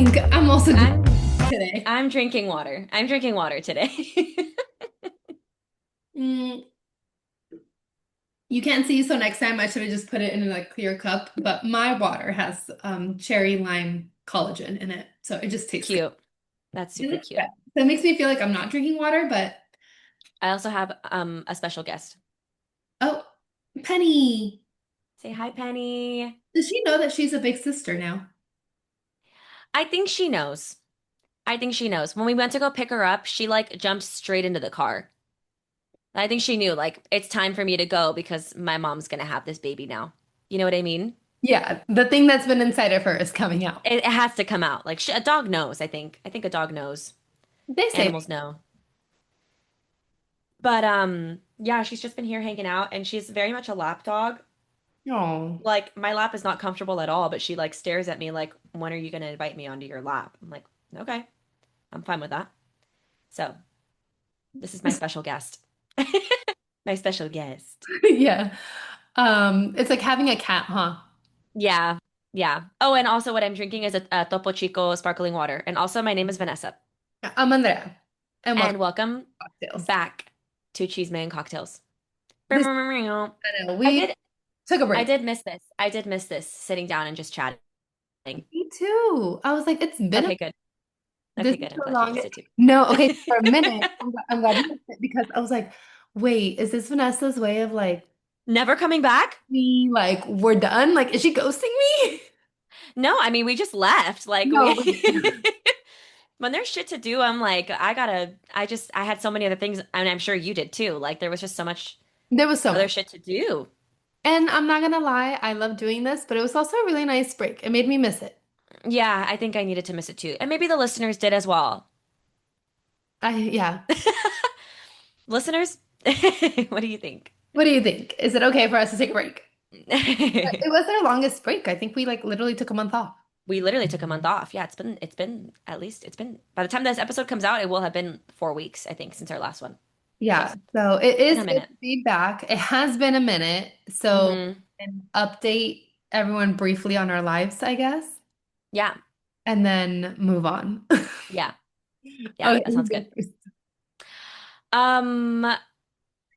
drink. I'm also drinking I'm today. I'm drinking water. I'm drinking water today. Mm, you can't see, so next time I should have just put it in a like clear cup. But my water has cherry lime collagen in it, so it just tastes good. Cute. That's It super looks good. cute. So it makes me feel like I'm not drinking water, but I also have a special guest. oh, Penny. Say hi, Penny. Does she know that she's a big sister now? I think she knows. I think she knows. When we went to go pick her up, she like jumped straight into the car. I think she knew like it's time for me to go because my mom's gonna have this baby now. You know what I mean? Yeah, the thing that's been inside of her is coming out. It has to come out. Like a dog knows, I think. I think a dog knows. They say, Animals know. But yeah, she's just been here hanging out and she's very much a lap dog. oh, Like my lap is not comfortable at all, but she like stares at me like, when are you gonna invite me onto your lap? I'm like, okay, I'm fine with that. So this is my special guest. My special guest. yeah. It's like having a cat, huh? Yeah, yeah. Oh, and also what I'm drinking is a Topo Chico sparkling water. And also my name is Vanessa. I'm Andrea, and welcome And welcome to cocktails. back to Cheese Man Cocktails. This, I I know, did we took a I break. did miss this. I did miss this sitting down and just chatting. Me too. I was like, it's been Okay, good. this Okay, is good. I'm so glad you long. missed it too. No, okay, for a minute, I'm glad you missed it because I was like, wait, is this Vanessa's way of like Never coming back? me, like, we're done? Like, is she ghosting me? No, I mean we just left. Like we No, when there's shit to do, I'm like, I had so many other things, and I'm sure you did too. Like there was just so much there was so other much. shit to do. And I'm not gonna lie, I love doing this, but it was also a really nice break. It made me miss it. Yeah, I think I needed to miss it too. And maybe the listeners did as well. Yeah. Listeners, what do you think? What do you think? Is it okay for us to take a break? It was their longest break. I think we like literally took a month off. We literally took a month off. Yeah, it's been at least it's been by the time this episode comes out, it will have been 4 weeks, I think, since our last one. So Yeah, it's so it been is a good minute. to be back. It has been a minute, so Hmm. and update everyone briefly on our lives, I guess, Yeah, and then move on. yeah, yeah. Okay, That sounds good. Um,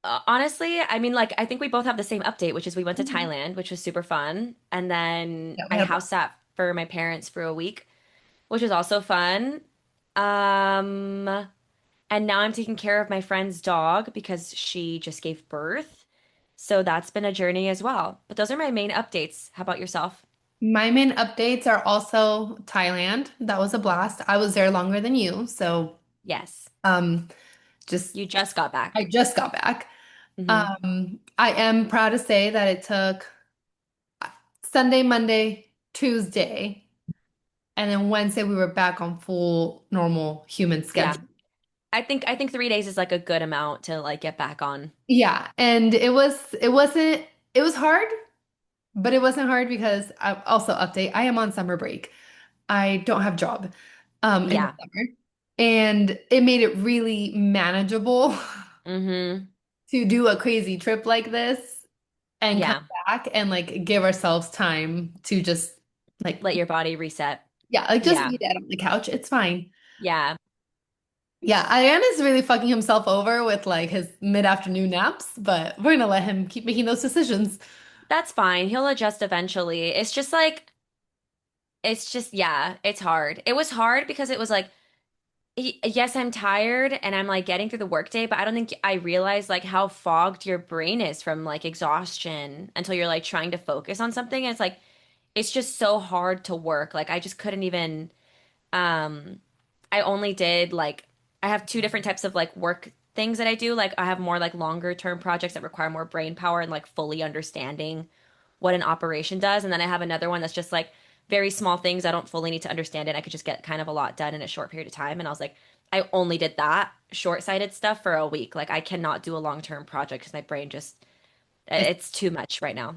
honestly, I mean, like, I think we both have the same update, which is we went to Thailand, which was super fun. And then yeah, we I had house sat for my parents for a week, which was also fun. Um, and now I'm taking care of my friend's dog because she just gave birth. So that's been a journey as well. But those are my main updates. How about yourself? my main updates are also Thailand. That was a blast. I was there longer than you, so Yes, um, just you just got back. I just got back. Hmm. I am proud to say that it took Sunday, Monday, Tuesday. And then Wednesday we were back on full normal human Yeah, schedule. I think 3 days is like a good amount to like get back on. Yeah, and it was hard, but it wasn't hard because I also update, I am on summer break. I don't have job in the Yeah. summer. And it made it really manageable Hmm. to do a crazy trip like this and come Yeah. back and like give ourselves time to just like Let your body reset. yeah, like just Yeah. be dead on the couch. It's fine. Yeah. Yeah, Ariane is really fucking himself over with like his mid-afternoon naps, but we're gonna let him keep making those decisions. That's fine. He'll adjust eventually. It's just like, it's just, yeah, it's hard. It was hard because it was like, yes, I'm tired and I'm like getting through the workday, but I don't think I realized like how fogged your brain is from like exhaustion until you're like trying to focus on something. And it's like, it's just so hard to work. Like, I just couldn't even, um, I only did like I have two different types of like work things that I do. Like I have more like longer term projects that require more brain power and like fully understanding what an operation does. And then I have another one that's just like very small things I don't fully need to understand it. I could just get kind of a lot done in a short period of time. And I was like, I only did that short-sighted stuff for a week. Like I cannot do a long-term project because my brain just It's it's too much right now.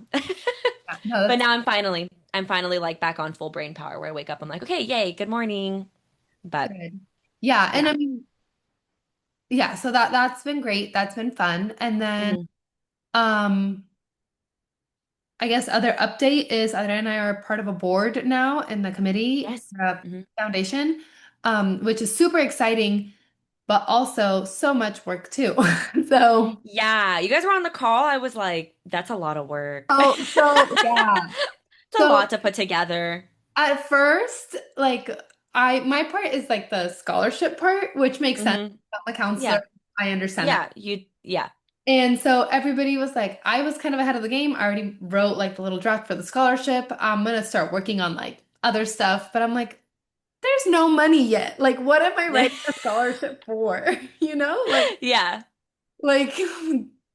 no, But that's now I'm finally like back on full brain power where I wake up, I'm like, okay, yay, good morning. But good. Yeah, and yeah. I mean, yeah, so that's been great. That's been fun. And then Mhm. um I guess other update is Adriana and I are part of a board now in the committee Yes. Hmm. foundation, which is super exciting, but also so much work too. So, Yeah, you guys were on the call. I was like, that's a lot of work. yeah. It's a So lot to put together. at first, like my part is like the scholarship part, which makes sense. Hmm. I'm a counselor. Yeah. I understand that. Yeah. And so everybody was like, I was kind of ahead of the game. I already wrote like the little draft for the scholarship. I'm gonna start working on like other stuff, but I'm like, there's no money yet. Like, what am I writing a scholarship for? You know, Yeah. like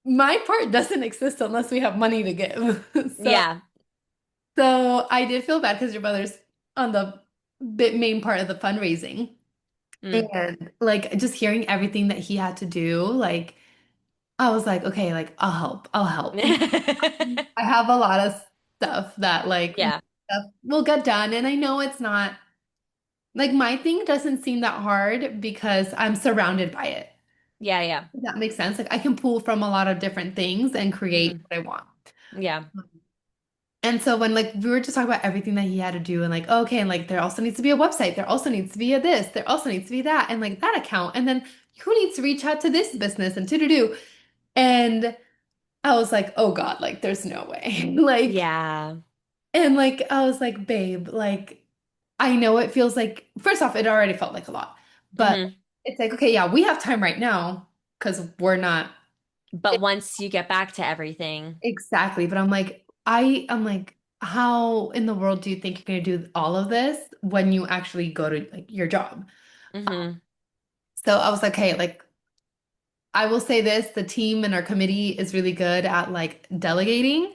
my part doesn't exist unless we have money to give. So, Yeah. so I did feel bad because your brother's on the bit main part of the fundraising, Mm. and like just hearing everything that he had to do, like I was like, okay, like I'll help, I'll help. I have a lot of stuff that like Yeah. stuff will get done, and I know it's not like my thing doesn't seem that hard because I'm surrounded by it. Yeah, yeah. If that makes sense. Like I can pull from a lot of different things and create Hmm. what I want. Yeah. And so when like we were just talking about everything that he had to do and like, okay, and like there also needs to be a website, there also needs to be a this, there also needs to be that, and like that account, and then who needs to reach out to this business and to do. And I was like, oh God, like there's no way. Like, Yeah. and like I was like, babe, like I know it feels like first off, it already felt like a lot, but Hmm. it's like, okay, yeah, we have time right now because we're not. But once you get back to everything, Exactly. But I'm like, how in the world do you think you're gonna do all of this when you actually go to like your job? hmm. So I was like, hey, like I will say this, the team and our committee is really good at like delegating,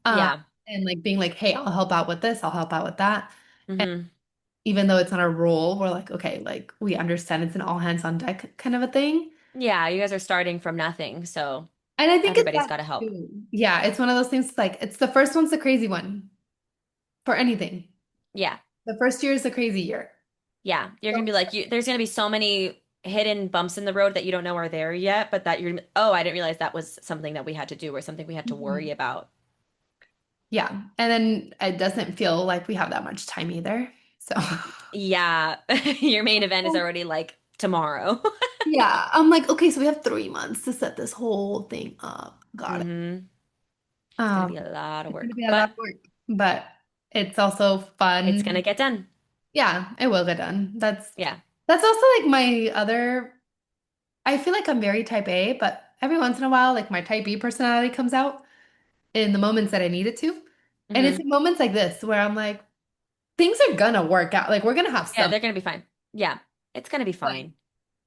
uh, Yeah. and like being like, hey, I'll help out with this, I'll help out with that. And Hmm. even though it's not our role, we're like, okay, like we understand it's an all hands on deck kind of a thing. Yeah, you guys are starting from nothing, so And I think it's everybody's that got to help. too. Yeah, it's one of those things like it's the first one's the crazy one for anything. Yeah. The first year is the crazy year. Yeah. You're gonna be like, there's gonna be so many hidden bumps in the road that you don't know are there yet, but that you're, oh, I didn't realize that was something that we had to do or something we had to worry Mhm. about. Yeah. And then it doesn't feel like we have that much time either. So, Yeah. Your main event is already like tomorrow. yeah, I'm like, okay, so we have 3 months to set this whole thing up. Got it. Hmm. It's gonna be Um, a lot of it's gonna work, be a lot but of work, but it's also it's gonna fun. get done. Yeah, it will get done. Yeah. That's also like my other, I feel like I'm very type A, but every once in a while, like my type B personality comes out in the moments that I need it to. And it's Hmm. in moments like this where I'm like, things are gonna work out. Like we're gonna have Yeah, some, they're gonna be fine. Yeah, it's gonna be like fine.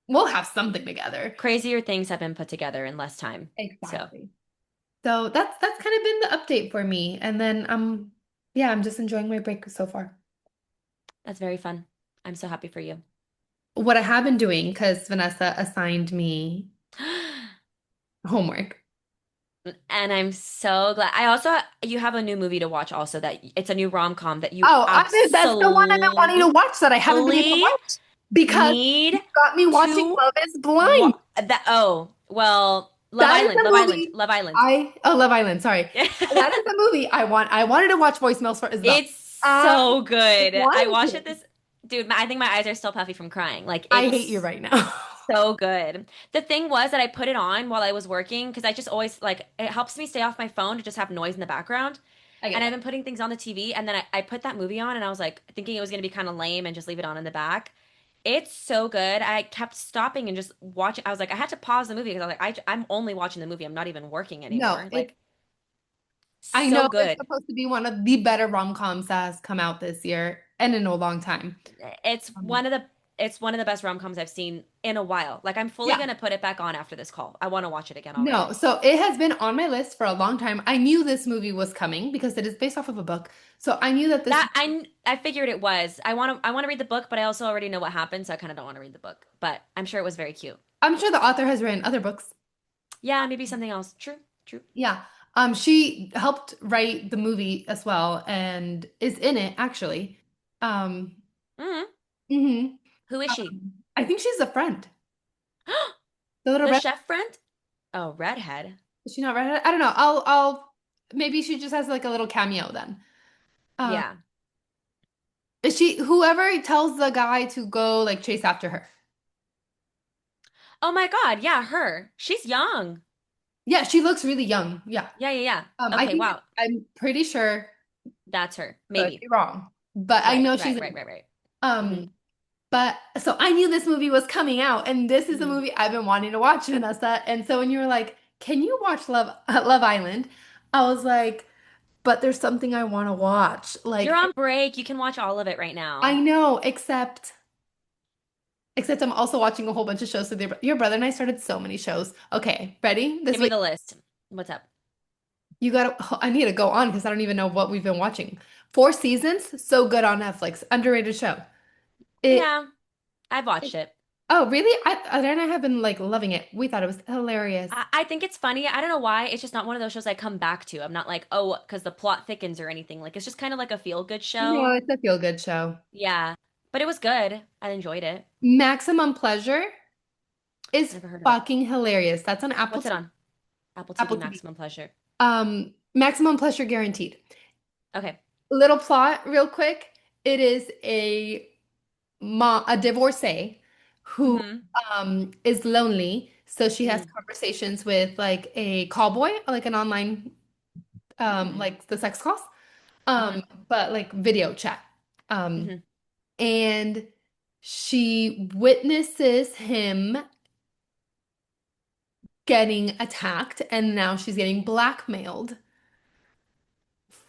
we'll have something together. Crazier things have been put together in less time. So Exactly. So that's kind of been the update for me. And then yeah, I'm just enjoying my break so far. that's very fun. I'm so happy for you. What I have been doing, because Vanessa assigned me homework. And I'm so glad. I also, you have a new movie to watch also that it's a new rom-com that you Oh, that's the one I've been wanting to absolutely watch that I haven't been able to watch because need you got me watching to Love is Blind. watch. That, oh, well, Love That is Island, the Love Island, movie Love Island. Love Island, sorry. That is the movie I wanted to watch voicemails for Isabel. It's I so good. I watched it wanted. this, dude, I think my eyes are still puffy from crying. Like I hate you it's right now. so good. The thing was that I put it on while I was working because I just always like it helps me stay off my phone to just have noise in the background. I get And I've that. been putting things on the TV and then I put that movie on and I was like thinking it was gonna be kind of lame and just leave it on in the back. It's so good. I kept stopping and just watching. I was like, I had to pause the movie because I was like, I'm only watching the movie. I'm not even working No, anymore. Like, I know so it's good. supposed to be one of the better rom-coms that has come out this year and in a long time. It's Um, one of the it's one of the best rom-coms I've seen in a while. Like, I'm fully yeah, gonna put it back on after this call. I want to watch it again no, already. so it has been on my list for a long time. I knew this movie was coming because it is based off of a book. So I knew that this, I figured it was. I want to read the book, but I also already know what happened, so I kind of don't want to read the book. But I'm sure it was very cute. I'm sure the author has written other books. Yeah, maybe something else. True, true. Yeah. She helped write the movie as well and is in it actually. Um, Hmm. mhm. Who is she? I think she's a friend. The little The red, chef friend? Oh, redhead. is she not redheaded? I don't know. I'll maybe she just has like a little cameo then. Um, Yeah. is she whoever tells the guy to go like chase after her? Oh my God. Yeah, her. She's young. Yeah, she looks really young. Yeah. Yeah, yeah, yeah. I Okay, think wow. I'm pretty sure, That's her. could be Maybe. wrong, but I Right, know she's right, in right, it. right, right. Um, Mm-hmm. but so I knew this movie was coming out, and this is a Mm-hmm. movie I've been wanting to watch, Vanessa. And so when you were like, "Can you watch Love Island?" I was like, "But there's something I want to watch." You're Like on break. You can watch all of it right I now. know, except I'm also watching a whole bunch of shows with your brother and I started so many shows. Okay, ready? This Give me week the list. What's up? you gotta. I need to go on because I don't even know what we've been watching. 4 seasons, so good on Netflix. Underrated show. It. Yeah, I've watched it. Oh, really? And I have been like loving it. We thought it was hilarious. I think it's funny. I don't know why. It's just not one of those shows I come back to. I'm not like, oh, because the plot thickens or anything. Like, it's just kind of like a feel-good No, show. it's a feel-good show. Yeah. But it was good. I enjoyed it. Maximum Pleasure is Never heard of it. fucking hilarious. That's on Apple What's it TV. on? Apple Apple TV TV. Maximum Pleasure. Maximum Pleasure guaranteed. Okay. Little plot, real quick. It is a divorcee who Mm-hmm. is lonely. So she has Mm-hmm. conversations with like a call boy, like an online like the sex calls, Mm-hmm. but like video chat. Um, Mm-hmm. and she witnesses him getting attacked, and now she's getting blackmailed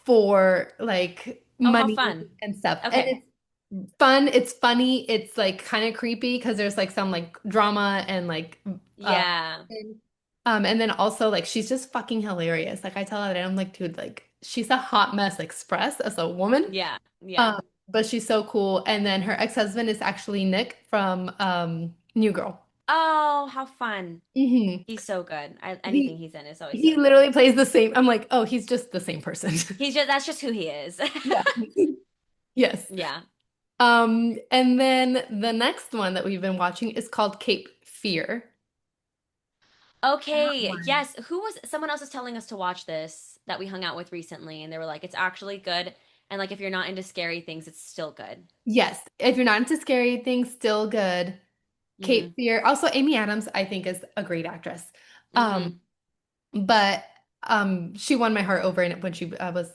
for like Oh, how money fun. and stuff. And Okay. it's fun, it's funny, it's like kind of creepy because there's like some like drama and like uh Yeah. and then also like she's just fucking hilarious. Like I tell her that I'm like, dude, like she's a hot mess express as a woman. Yeah. Yeah. Um, but she's so cool. And then her ex-husband is actually Nick from New Girl. Oh, how fun. Hmm. He's so good. Anything He he's in is always he so good. literally plays the same. I'm like, oh, he's just the same person. That's just who he is. Yeah. Yes. Yeah. And then the next one that we've been watching is called Cape Fear. That Okay. one. Yes. Who was someone else was telling us to watch this that we hung out with recently, and they were like, it's actually good. And like if you're not into scary things, it's still good. Yes. If you're not into scary things, still good. Mm-hmm. Cape Fear. Also, Amy Adams, I think, is a great actress. Um, Mm-hmm. but she won my heart over in it when she was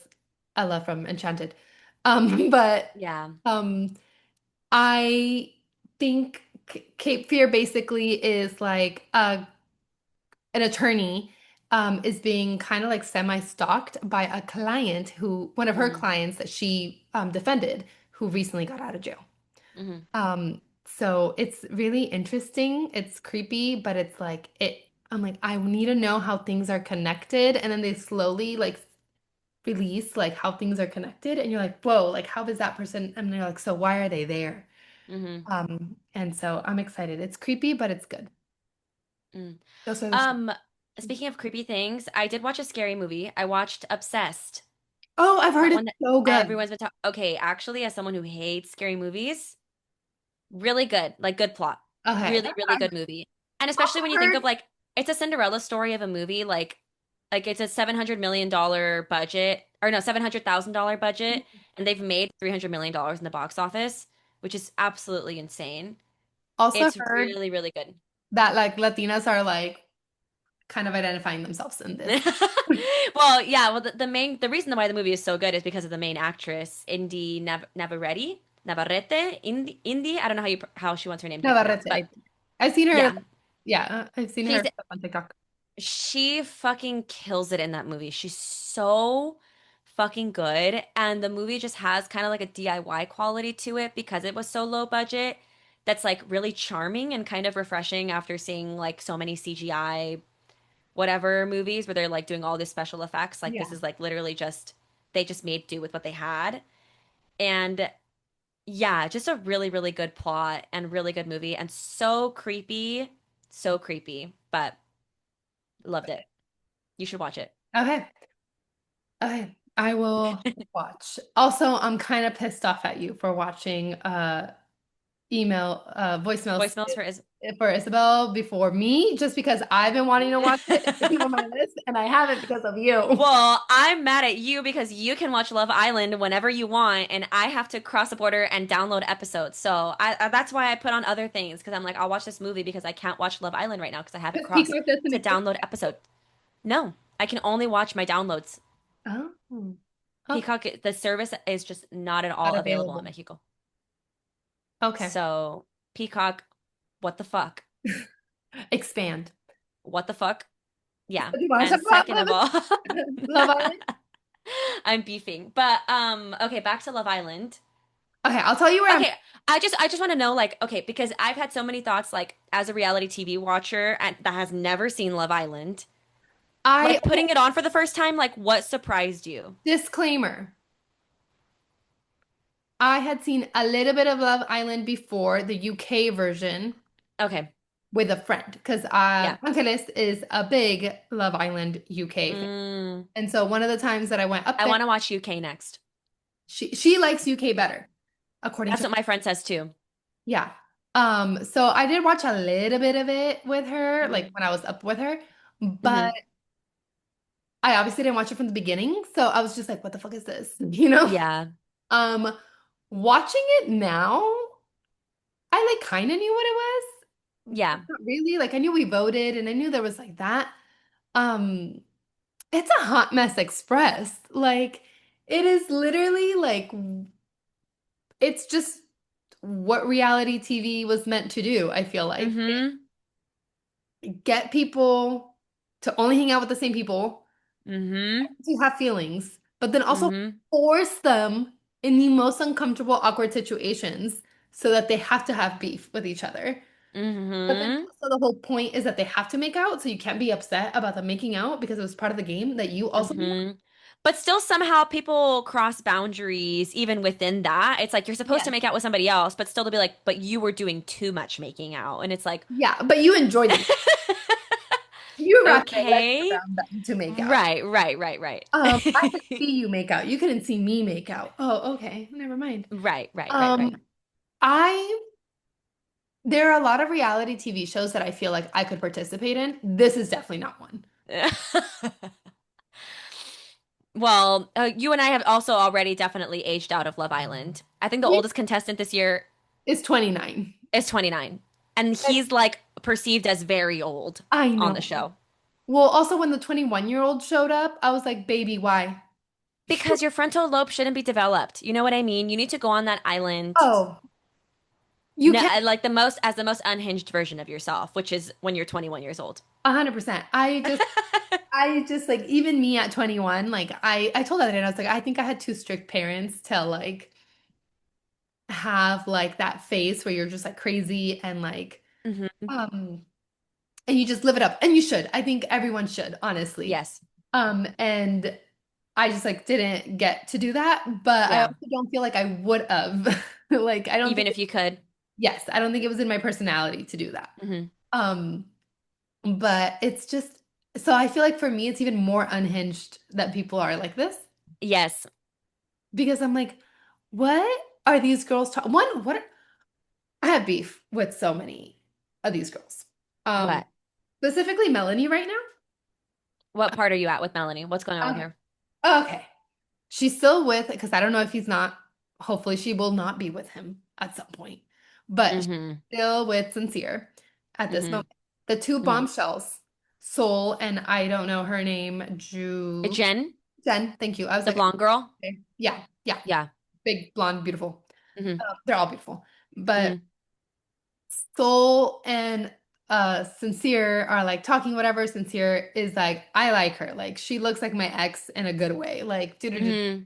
Ella from Enchanted. But Yeah. um, I think Cape Fear basically is like an attorney is being kind of like semi-stalked by a client who, one of her Mm-hmm. clients that she defended, who recently got out of jail. Mm-hmm. So it's really interesting. It's creepy, but it's like it. I'm like, I need to know how things are connected, and then they slowly like release like how things are connected, and you're like, whoa, like how is that person? And they're like, so why are they there? Mm-hmm. And so I'm excited. It's creepy, but it's good. Mm. Those are the shows. Um, Speaking of creepy things, I did watch a scary movie. I watched Obsessed. Oh, I've heard That it's one that so good. everyone's been talking. Okay, actually, as someone who hates scary movies, really good. Like good plot. Okay, Really, really good movie. And also especially when you think heard. of like it's a Cinderella story of a movie, like it's a $700 million budget, or no, $700,000 budget, and they've made $300 million in the box office, which is absolutely insane. Also It's heard really, really good. that like Latinas are like kind of identifying themselves in this. Well, yeah, well the reason why the movie is so good is because of the main actress, Indy. I don't know how she wants her name to be Navarrete, pronounced, I but think. I've seen her. yeah, Yeah, I've seen she's her stuff on TikTok. she fucking kills it in that movie. She's so fucking good, and the movie just has kind of like a DIY quality to it because it was so low budget. That's like really charming and kind of refreshing after seeing like so many CGI whatever movies where they're like doing all these special effects. Like this Yeah. is like literally just they just made do with what they had. And yeah, just a really, really good plot and really good movie and so creepy, but loved it. You should watch it. Okay. Okay. I will watch. Also, I'm kind of pissed off at you for watching voicemails Voicemails for is. for Isabel before me, just because I've been wanting to watch it. It's been on my list, and I haven't because of you. Well, I'm mad at you because you can watch Love Island whenever you want, and I have to cross the border and download episodes. So that's why I put on other things because I'm like, I'll watch this movie because I can't watch Love Island right now because I have it But crossed Peacock doesn't to exist. download episode. No, I can only watch my downloads. Oh, okay. Peacock, the service is just not at all Not available in available. Mexico. Okay. So, Peacock, what the fuck? Expand. What the fuck? Yeah. Do you want to And talk about second of all, Love Island? I'm beefing. But okay, back to Love Island. Okay, I'll tell you where I'm. Okay, I just want to know like okay, because I've had so many thoughts like as a reality TV watcher and that has never seen Love Island, I like putting it on for the first time, like what surprised you? disclaimer. I had seen a little bit of Love Island before the UK version Okay. with a friend because Yeah. Angeles is a big Love Island UK fan. Mm, And so one of the times that I went up I there, want to watch UK next. she likes UK better, according That's to what my friend says too. yeah. So I did watch a little bit of it with her, like Hmm. when I was up with her, but Hmm. I obviously didn't watch it from the beginning. So I was just like, what the fuck is this? You know? Yeah. Um, Watching it now, I like kind of knew what it was, but Yeah. not really. Like I knew we voted and I knew there was like that. Um, it's a hot mess express. Like it is literally like it's just what reality TV was meant to do, I feel like. Hmm. Get people to only hang out with the same people, Hmm. to have feelings, but then also Hmm. force them in the most uncomfortable, awkward situations so that they have to have beef with each other. But then Hmm. also the whole point is that they have to make out, so you can't be upset about them making out because it was part of the game that you also made Hmm. But still, somehow people cross boundaries even within that. It's like you're supposed to Yes. make out with somebody else, but still to be like, but you were doing too much making out. And it's like, Yeah, but you enjoyed the you wrapped your legs okay. around them to make out. Right, right, right, right. I could see you make out. You couldn't see me make out. Oh, okay. Never mind. Right, right, right, right. Um, I there are a lot of reality TV shows that I feel like I could participate in. This is definitely not one. Well, you and I have also already definitely aged out of Love Island. I think the Yeah. oldest contestant this year It's 29. is 29, and And he's like perceived as very old I on the know. show. Well, also when the 21-year-old showed up, I was like, baby, why? Because your frontal lobe shouldn't be developed. You know what I mean? You need to go on that island. Oh, you No, can't like the most as the most unhinged version of yourself, which is when you're 21 years old. 100%. I just like even me at 21, like I told that and I was like, I think I had two strict parents to like have like that phase where you're just like crazy and like Hmm. um and you just live it up. And you should. I think everyone should, honestly. Yes. And I just like didn't get to do that, but I Yeah. also don't feel like I would have. Like I don't think Even if you could. yes, I don't think it was in my personality to do that. Hmm. Um, but it's just so I feel like for me it's even more unhinged that people are like this Yes. because I'm like, what are these girls talking? One, what I have beef with so many of these girls. Um, What? Specifically Melanie right What part are you at with Melanie? What's going on with now. her? Okay. She's still with, because I don't know if he's not, hopefully she will not be with him at some point, but she's Hmm. still with Sincere at this Hmm. moment. The two Hmm. bombshells, Soul and I don't know her name, Jen, Jen, thank you. I was the like, blonde girl? okay. Yeah, yeah, Yeah. big, blonde, beautiful. Hmm. They're all beautiful. But Hmm. Soul and Sincere are like talking whatever. Sincere is like, I like her. Like she looks like my ex in a good way. Like, do. Hmm.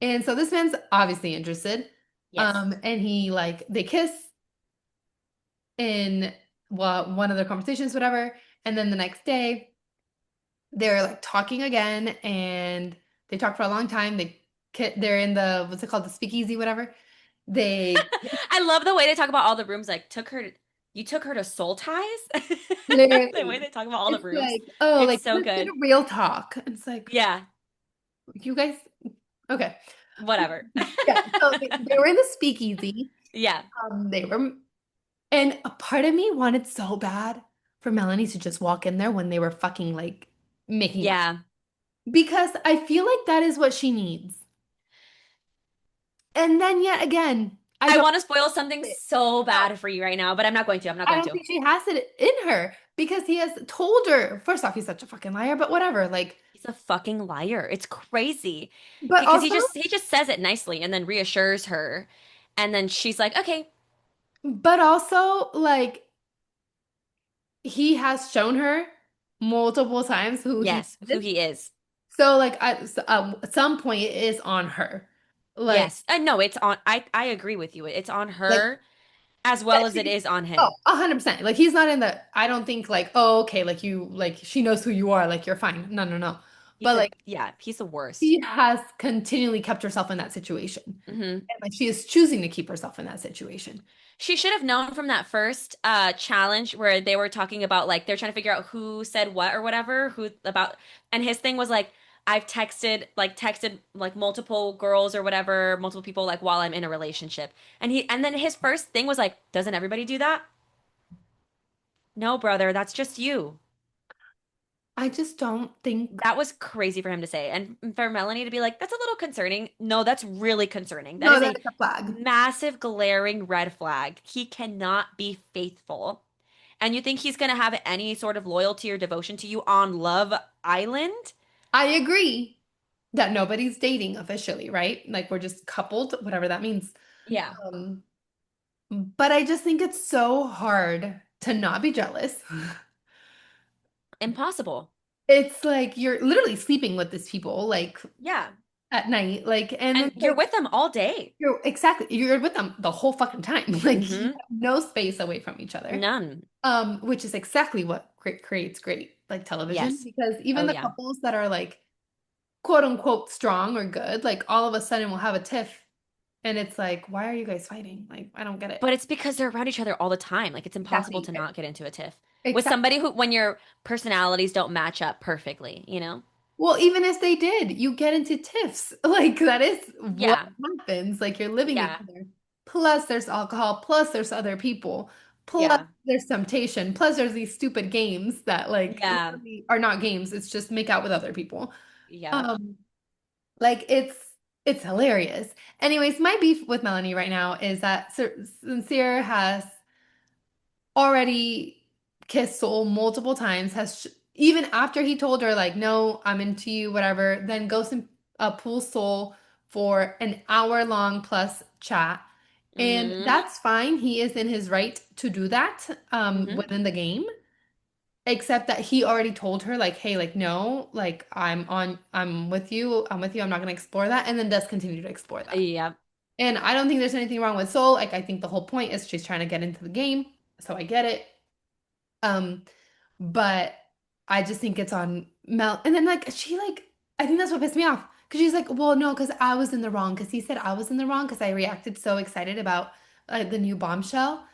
And so this man's obviously interested. Yes. And he like they kiss in well one of their conversations, whatever. And then the next day they're like talking again, and they talk for a long time. They're in the what's it called, the speakeasy, whatever. They I love the way they talk about all the rooms. Like, you took her to Soul Ties? The way literally, they talk about all the it's rooms. like oh, It's like so let's get good. a real talk. And it's like Yeah, you guys, okay, whatever. yeah. So they were in the speakeasy. Yeah. They were. And a part of me wanted so bad for Melanie to just walk in there when they were fucking like making out. Yeah. Because I feel like that is what she needs. And then yet again, I I don't want to spoil something so know. bad for you right now, but I'm not going to. I'm not I going don't to. think she has it in her because he has told her. First off, he's such a fucking liar, but whatever. Like, He's a fucking liar. It's crazy. but Because also, he just says it nicely and then reassures her. And then she's like, "Okay, like, he has shown her multiple times who he yes, who is. he is." So, like, at some point, it is on her. Like, Yes. No, it's on I agree with you. It's on like her as well that as it she. is on Oh, him. 100%. Like, he's not in the. I don't think like, oh, okay, like you, like she knows who you are. Like, you're fine. No, no, no. But like, He's the worst. she has continually kept herself in that situation, Hmm. and like she is choosing to keep herself in that situation. She should have known from that first challenge where they were talking about like they're trying to figure out who said what or whatever, who about and his thing was like I've texted like multiple girls or whatever, multiple people like while I'm in a relationship. And then his first thing was like, doesn't everybody do that? No, brother, that's just you. I just don't think. That was crazy for him to say. And for Melanie to be like, that's a little concerning. No, that's really concerning. That No, is that a is a flag. massive glaring red flag. He cannot be faithful. And you think he's going to have any sort of loyalty or devotion to you on Love Island? I agree that nobody's dating officially, right? Like we're just coupled, whatever that means. Yeah. Um, but I just think it's so hard to not be jealous. Impossible. It's like you're literally sleeping with these people like Yeah. at night, like, and then And you're like with them all day. you're with them the whole fucking time. Like you Mm-hmm. have no space away from each other. None. Which is exactly what creates great like television Yes. because even Oh, the yeah. couples that are like quote unquote strong or good, like all of a sudden we'll have a tiff and it's like, why are you guys fighting? Like, I don't get it. But it's because they're around each other all the time. Like it's impossible Exactly. to not get into a tiff with Exactly. somebody who, when your personalities don't match up perfectly, you know? Well, even if they did, you get into tiffs. Like that is what Yeah. happens. Like you're living Yeah. together. Plus there's alcohol, plus there's other people, plus Yeah. there's temptation, plus there's these stupid games that like Yeah. literally are not games. It's just make out with other people. Yep. Um, like it's hilarious. Anyways, my beef with Melanie right now is that Sincere has already kissed Soul multiple times, has even after he told her like, no, I'm into you, whatever, then goes and pulls Soul for an hour long plus chat. And Mm-hmm. that's fine. He is in his right to do that Mm-hmm. within the game. Except that he already told her, like, hey, like, no, like, I'm with you. I'm with you. I'm not going to explore that. And then does continue to explore that. Yep. And I don't think there's anything wrong with Soul. Like, I think the whole point is she's trying to get into the game. So I get it. Um, but I just think it's on Mel. And then like I think that's what pissed me off. Because she's like, well, no, because I was in the wrong. Because he said I was in the wrong because I reacted so excited about the new bombshell.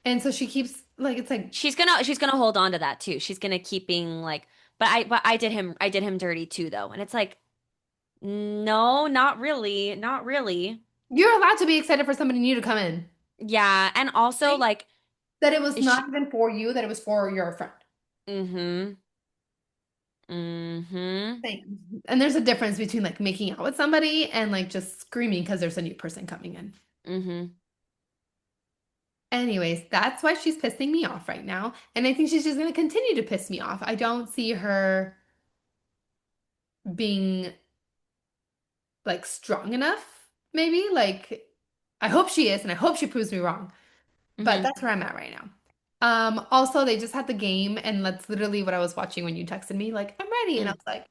And so she keeps like it's like She's gonna hold on to that too. She's gonna keep being like, but I did him dirty too though. And it's like, no, not really. Not really. you're allowed to be excited for somebody new to come in. Yeah, and also Right? like That it was she not even for you, that it was for your friend. mm-hmm. Mm-hmm. Same. And there's a difference between like making out with somebody and like just screaming because there's a new person coming in. Mm-hmm. Anyways, that's why she's pissing me off right now. And I think she's just going to continue to piss me off. I don't see her being like strong enough, maybe. Like, I hope she is, and I hope she proves me wrong. But Mm-hmm. that's where I'm at right now. Also, they just had the game, and that's literally what I was watching when you texted me, like, I'm ready. And I Mm. was like,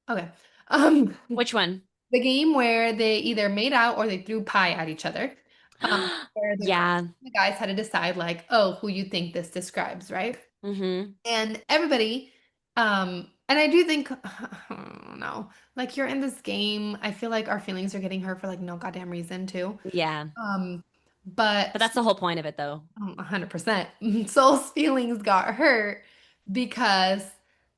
okay. Um, Which one? the game where they either made out or they threw pie at each other. Where the girls Yeah. and the guys had to decide, like, oh, who you think this describes, right? Mm-hmm. And everybody, and I do think, I don't know, like you're in this game. I feel like our feelings are getting hurt for like no goddamn reason too. Yeah. Um, But but that's the whole point of it though. 100%, Soul's feelings got hurt because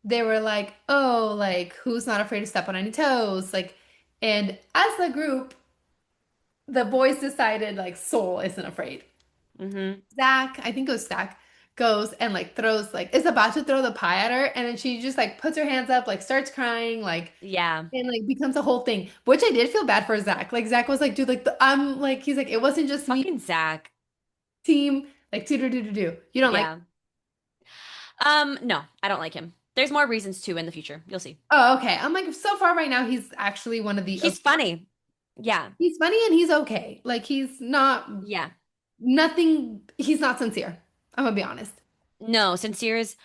they were like, oh, like who's not afraid to step on any toes? Like, and as a group, the boys decided like Soul isn't afraid. Mm-hmm. Zach, I think it was Zach, goes and like throws like is about to throw the pie at her, and then she just like puts her hands up, like starts crying, like Yeah. and like becomes a whole thing. Which I did feel bad for Zach. Like Zach was like, dude, like I'm like he's like it wasn't just me, Fucking Zach. team, like do do do do do. You don't like? Yeah. No, I don't like him. There's more reasons to in the future. You'll see. Oh, okay. I'm like so far right now, he's actually one of the He's okay. funny. Yeah. He's funny and he's okay. Like he's not Yeah. nothing. He's not sincere. I'm gonna be honest. No, Sincere's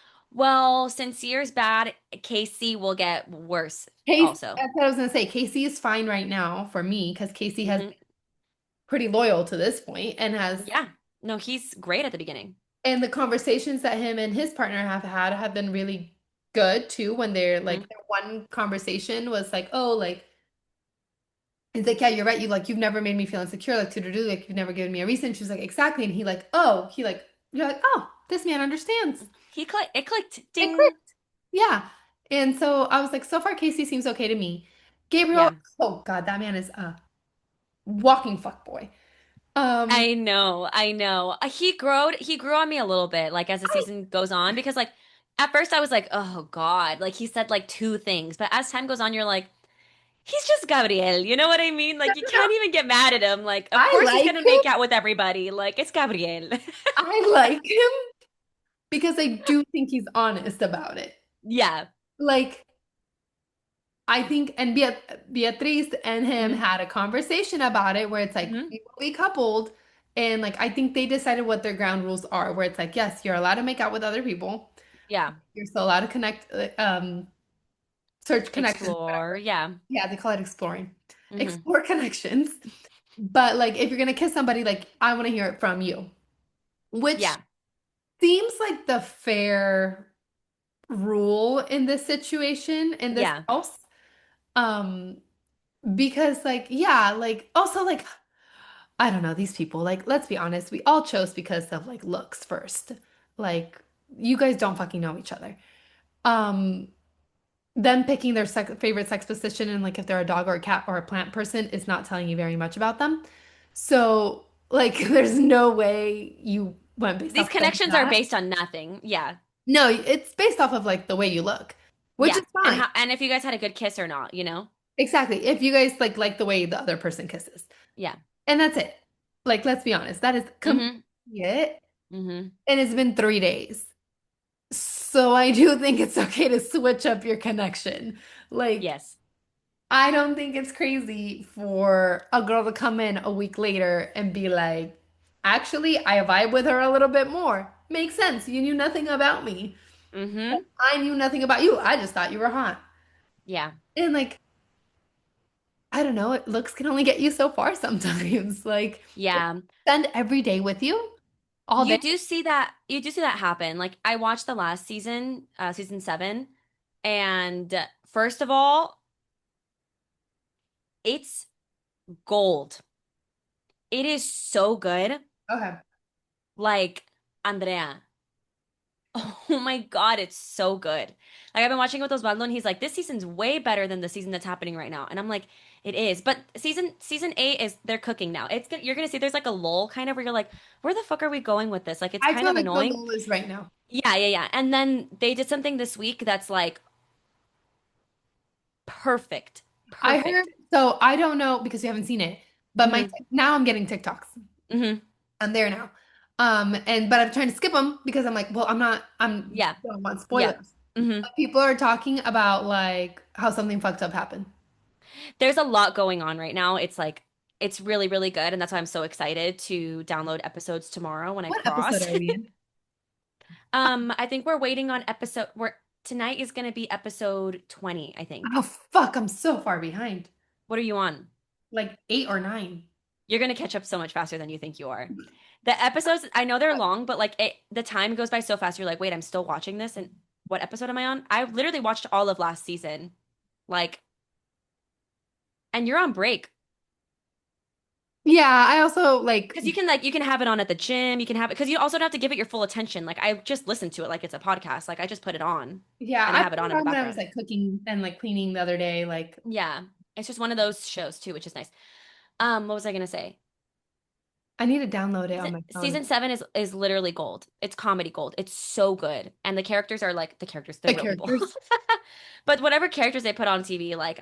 bad. Casey will get worse Casey, also. that's what I was gonna say. Casey is fine right now for me because Casey has Hmm. pretty loyal to this point and has Yeah. No, he's great at the beginning. and the conversations that him and his partner have had have been really good too when they're Hmm. like their one conversation was like oh like he's like yeah you're right you like you've never made me feel insecure like to do like you've never given me a reason she was like exactly and he like oh he like you're like oh this man understands It clicked. it Ding. clicked yeah and so I was like so far Casey seems okay to me Gabriel Yeah. oh God that man is a walking fuck boy um I know. I know. He grew on me a little bit, like as the season goes on, because like at first I was like, oh God, like he said like two things, but as time goes on, you're like, he's just Gabriel. You know what I mean? no, Like you no, no. can't even get mad at him. Like, of I course he's like gonna him make out with everybody. Like it's Gabriel. I like him because I do think he's honest about it. Yeah. Like, I think, and Beatriz and him Hmm. had a conversation about it where it's like, Hmm. we will be coupled. And like, I think they decided what their ground rules are, where it's like, yes, you're allowed to make out with other people. Yeah. You're still allowed to connect, search connections, Explore. whatever. Yeah. Yeah, they call it exploring. Hmm. Explore connections. But like, if you're going to kiss somebody, like, I want to hear it from you, which Yeah. seems like the fair rule in this situation in this Yeah. house. Um, because like yeah, like also like I don't know these people. Like let's be honest, we all chose because of like looks first. Like you guys don't fucking know each other. Um, them picking their favorite sex position and like if they're a dog or a cat or a plant person is not telling you very much about them. So like there's no way you went based These off of connections are that. based on nothing. Yeah. No, it's based off of like the way you look, which Yeah. is And fine. how and if you guys had a good kiss or not, you know? Exactly. If you guys like the way the other person kisses. Yeah. And that's it. Like, let's be honest, that is completely Hmm. it. Hmm. And it's been 3 days. So I do think it's okay to switch up your connection. Like, Yes. I don't think it's crazy for a girl to come in a week later and be like, actually, I vibe with her a little bit more. Makes sense. You knew nothing about me. Hmm. I knew nothing about you. I just thought you were hot. Yeah. And like, I don't know, looks can only get you so far sometimes. Like, Yeah. spend every day with you all day. You do see that happen. Like I watched the last season, season 7, and first of all, it's gold. It is so good. Okay. Like Andrea. Oh my God, it's so good. Like I've been watching with Osvaldo and he's like, this season's way better than the season that's happening right now. And I'm like, it is. But season 8 is they're cooking now. You're gonna see there's like a lull kind of where you're like, where the fuck are we going with this? Like it's I kind feel of like the annoying. lull is right now. Yeah, yeah, yeah. And then they did something this week that's like perfect. I heard, Perfect. so I don't know because you haven't seen it, but my Hmm. now I'm getting TikToks. Hmm. I'm there now. And but I'm trying to skip them because I'm like, well, I'm Yeah. don't want Yeah. spoilers. Hmm. But people are talking about like how something fucked up happened. There's a lot going on right now. It's like it's really, really good, and that's why I'm so excited to download episodes tomorrow when I What episode cross. are we in? I think we're waiting on episode where tonight is going to be episode 20, I think. Oh fuck, I'm so far behind. What are you on? Like 8 or 9. You're going to catch up so much faster than you think you are. The episodes, I know they're long, but like the time goes by so fast. You're like, wait, I'm still watching this. And what episode am I on? I literally watched all of last season. Like, and you're on break. Yeah, I also like Because you can have it on at the gym. You can have it because you also don't have to give it your full attention. Like I just listen to it like it's a podcast. Like I just put it on yeah, and I I have put it on it in the on when I was background. like cooking and like cleaning the other day. Like Yeah. It's just one of those shows too, which is nice. What was I gonna say? I need to download it on my phone. Season 7 is literally gold. It's comedy gold. It's so good. And the characters are like the characters, they're The real people. characters. But whatever characters they put on TV, like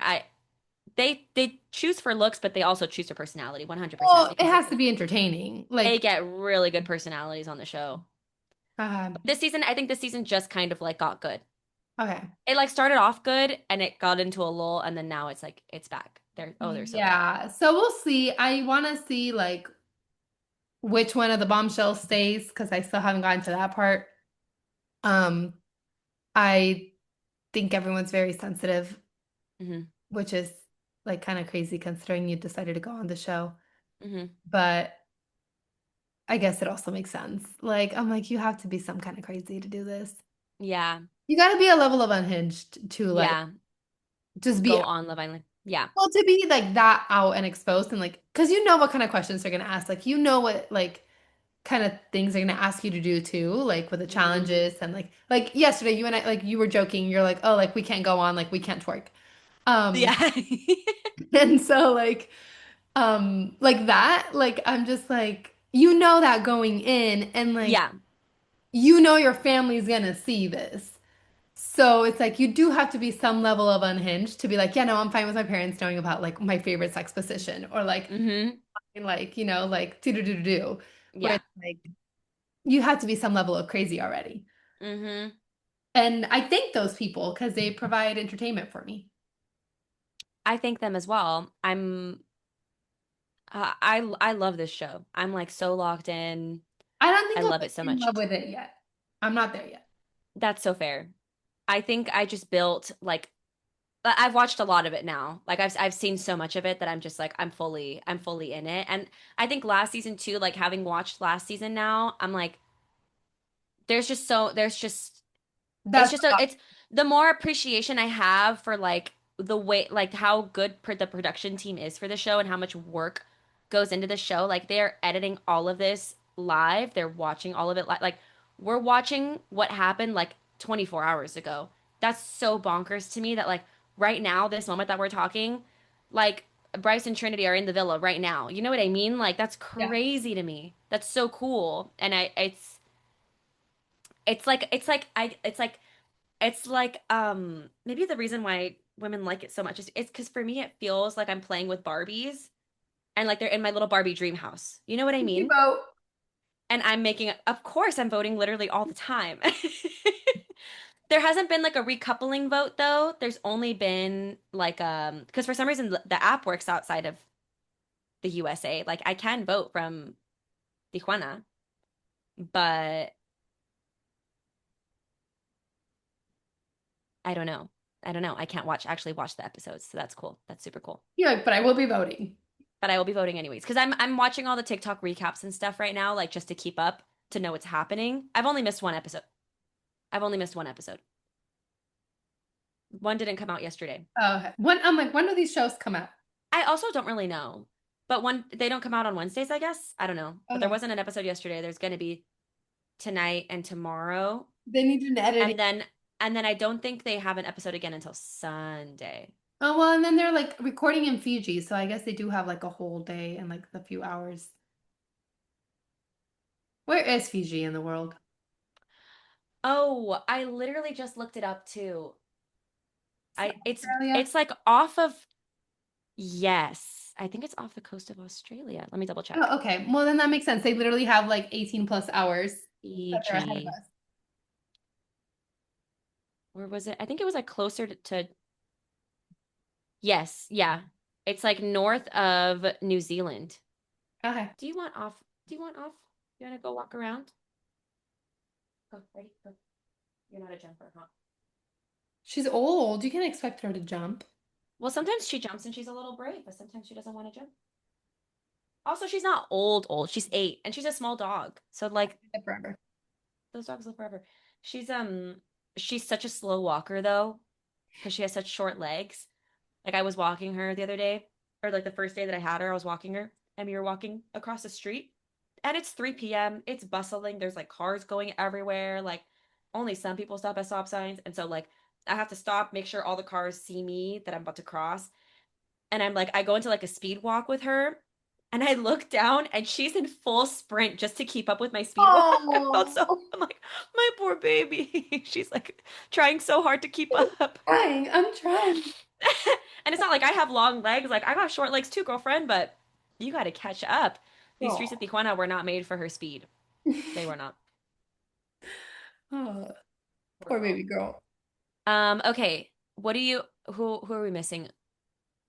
they choose for looks, but they also choose for personality 100% Well, it because has to be entertaining. they Like, get really good personalities on the show. uh, But this season, I think this season just kind of like got good. okay. It like started off good and it got into a lull and then now it's like it's back. They're so good. Yeah. So we'll see. I want to see like which one of the bombshells stays because I still haven't gotten to that part. Um, I think everyone's very sensitive, Hmm. which is like kind of crazy considering you decided to go on the show. Hmm. But I guess it also makes sense. Like, I'm like, you have to be some kind of crazy to do this. Yeah. You got to be a level of unhinged to like Yeah. just be Go on Love Island. Yeah. well to be like that out and exposed and like because you know what kind of questions they're gonna ask. Like you know what like kind of things they're gonna ask you to do too, like with the Hmm. challenges and like yesterday you and I like you were joking. You're like, oh, like we can't go on, like we can't twerk. Um, Yeah. and so like that, like I'm just like you know that going in and like Yeah. you know your family's gonna see this. So it's like you do have to be some level of unhinged to be like, yeah, no, I'm fine with my parents knowing about like my favorite sex position or Hmm. like, you know, like do do do do do. Where Yeah. it's like you have to be some level of crazy already. Hmm. And I thank those people because they provide entertainment for me. I thank them as well. I love this show. I'm like so locked in. I don't I think love I'm it so in much. love with it yet. I'm not there yet. That's so fair. I think I just built like I've watched a lot of it now. Like I've seen so much of it that I'm just like I'm fully in it. And I think last season too, like having watched last season now, I'm like there's just it's That's just a it's the more appreciation I have for like the way like how good the production team is for the show and how much work goes into the show. Like they're editing all of this live. They're watching all of it like we're watching what happened like 24 hours ago. That's so bonkers to me that like right now, this moment that we're talking, like Bryce and Trinity are in the villa right now. You know what I mean? Like that's yeah. crazy to me. That's so cool. And I it's like maybe the reason why women like it so much is it's because for me it feels like I'm playing with Barbies and like they're in my little Barbie dream house. You know what I You mean? vote. And I'm making of course I'm voting literally all the time. There hasn't been like a recoupling vote though. There's only been like because for some reason the app works outside of the USA. Like I can vote from Tijuana, but I don't know. I don't know. I can't actually watch the episodes, so that's cool. That's super cool. You're like, but I will be voting. But I will be voting anyways because I'm watching all the TikTok recaps and stuff right now, like just to keep up to know what's happening. I've only missed one episode. I've only missed one episode. One didn't come out yesterday. Oh, okay. When I'm like, when do these shows come out? I also don't really know, but one they don't come out on Wednesdays, I guess. I don't know, but there Okay. wasn't an episode yesterday. There's going to be tonight and tomorrow, They need an editing. and then I don't think they have an episode again until Sunday. Oh, well, and then they're like recording in Fiji, so I guess they do have like a whole day and like a few hours. Where is Fiji in the world? Oh, I literally just looked it up too. It's Australia. It's like off of yes. I think it's off the coast of Australia. Let me double check. Oh, okay. Well, then that makes sense. They literally have like 18 plus hours that they're ahead of Fiji. us. Where was it? I think it was like closer to yes, yeah. It's like north of New Zealand. Okay. Do you want off? Do you want off? You want to go walk around? Go, ready? Go. You're not a jumper, huh? She's old. You can't expect her to jump. Well, sometimes she jumps and she's a little brave, but sometimes she doesn't want to jump. Also, she's not old. She's 8 and she's a small dog. So like Forever. those dogs live forever. She's she's such a slow walker though, because she has such short legs. Like I was walking her the other day, or like the first day that I had her, I was walking her, and we were walking across the street, and it's 3 p.m. It's bustling. There's like cars going everywhere. Like only some people stop at stop signs, and so like I have to stop, make sure all the cars see me that I'm about to cross, and I'm like I go into like a speed walk with her, And I look down and she's in full sprint just to keep up with my speed walk. I felt so, Oh, I'm like, my poor baby. She's like trying so hard to keep up. I'm trying. And it's not like I have long legs. Like I got short legs too, girlfriend, but you got to catch up. These streets of Oh. Tijuana were not made for her speed. They were not. Oh, Poor poor girl. baby girl. Okay. What do you who are we missing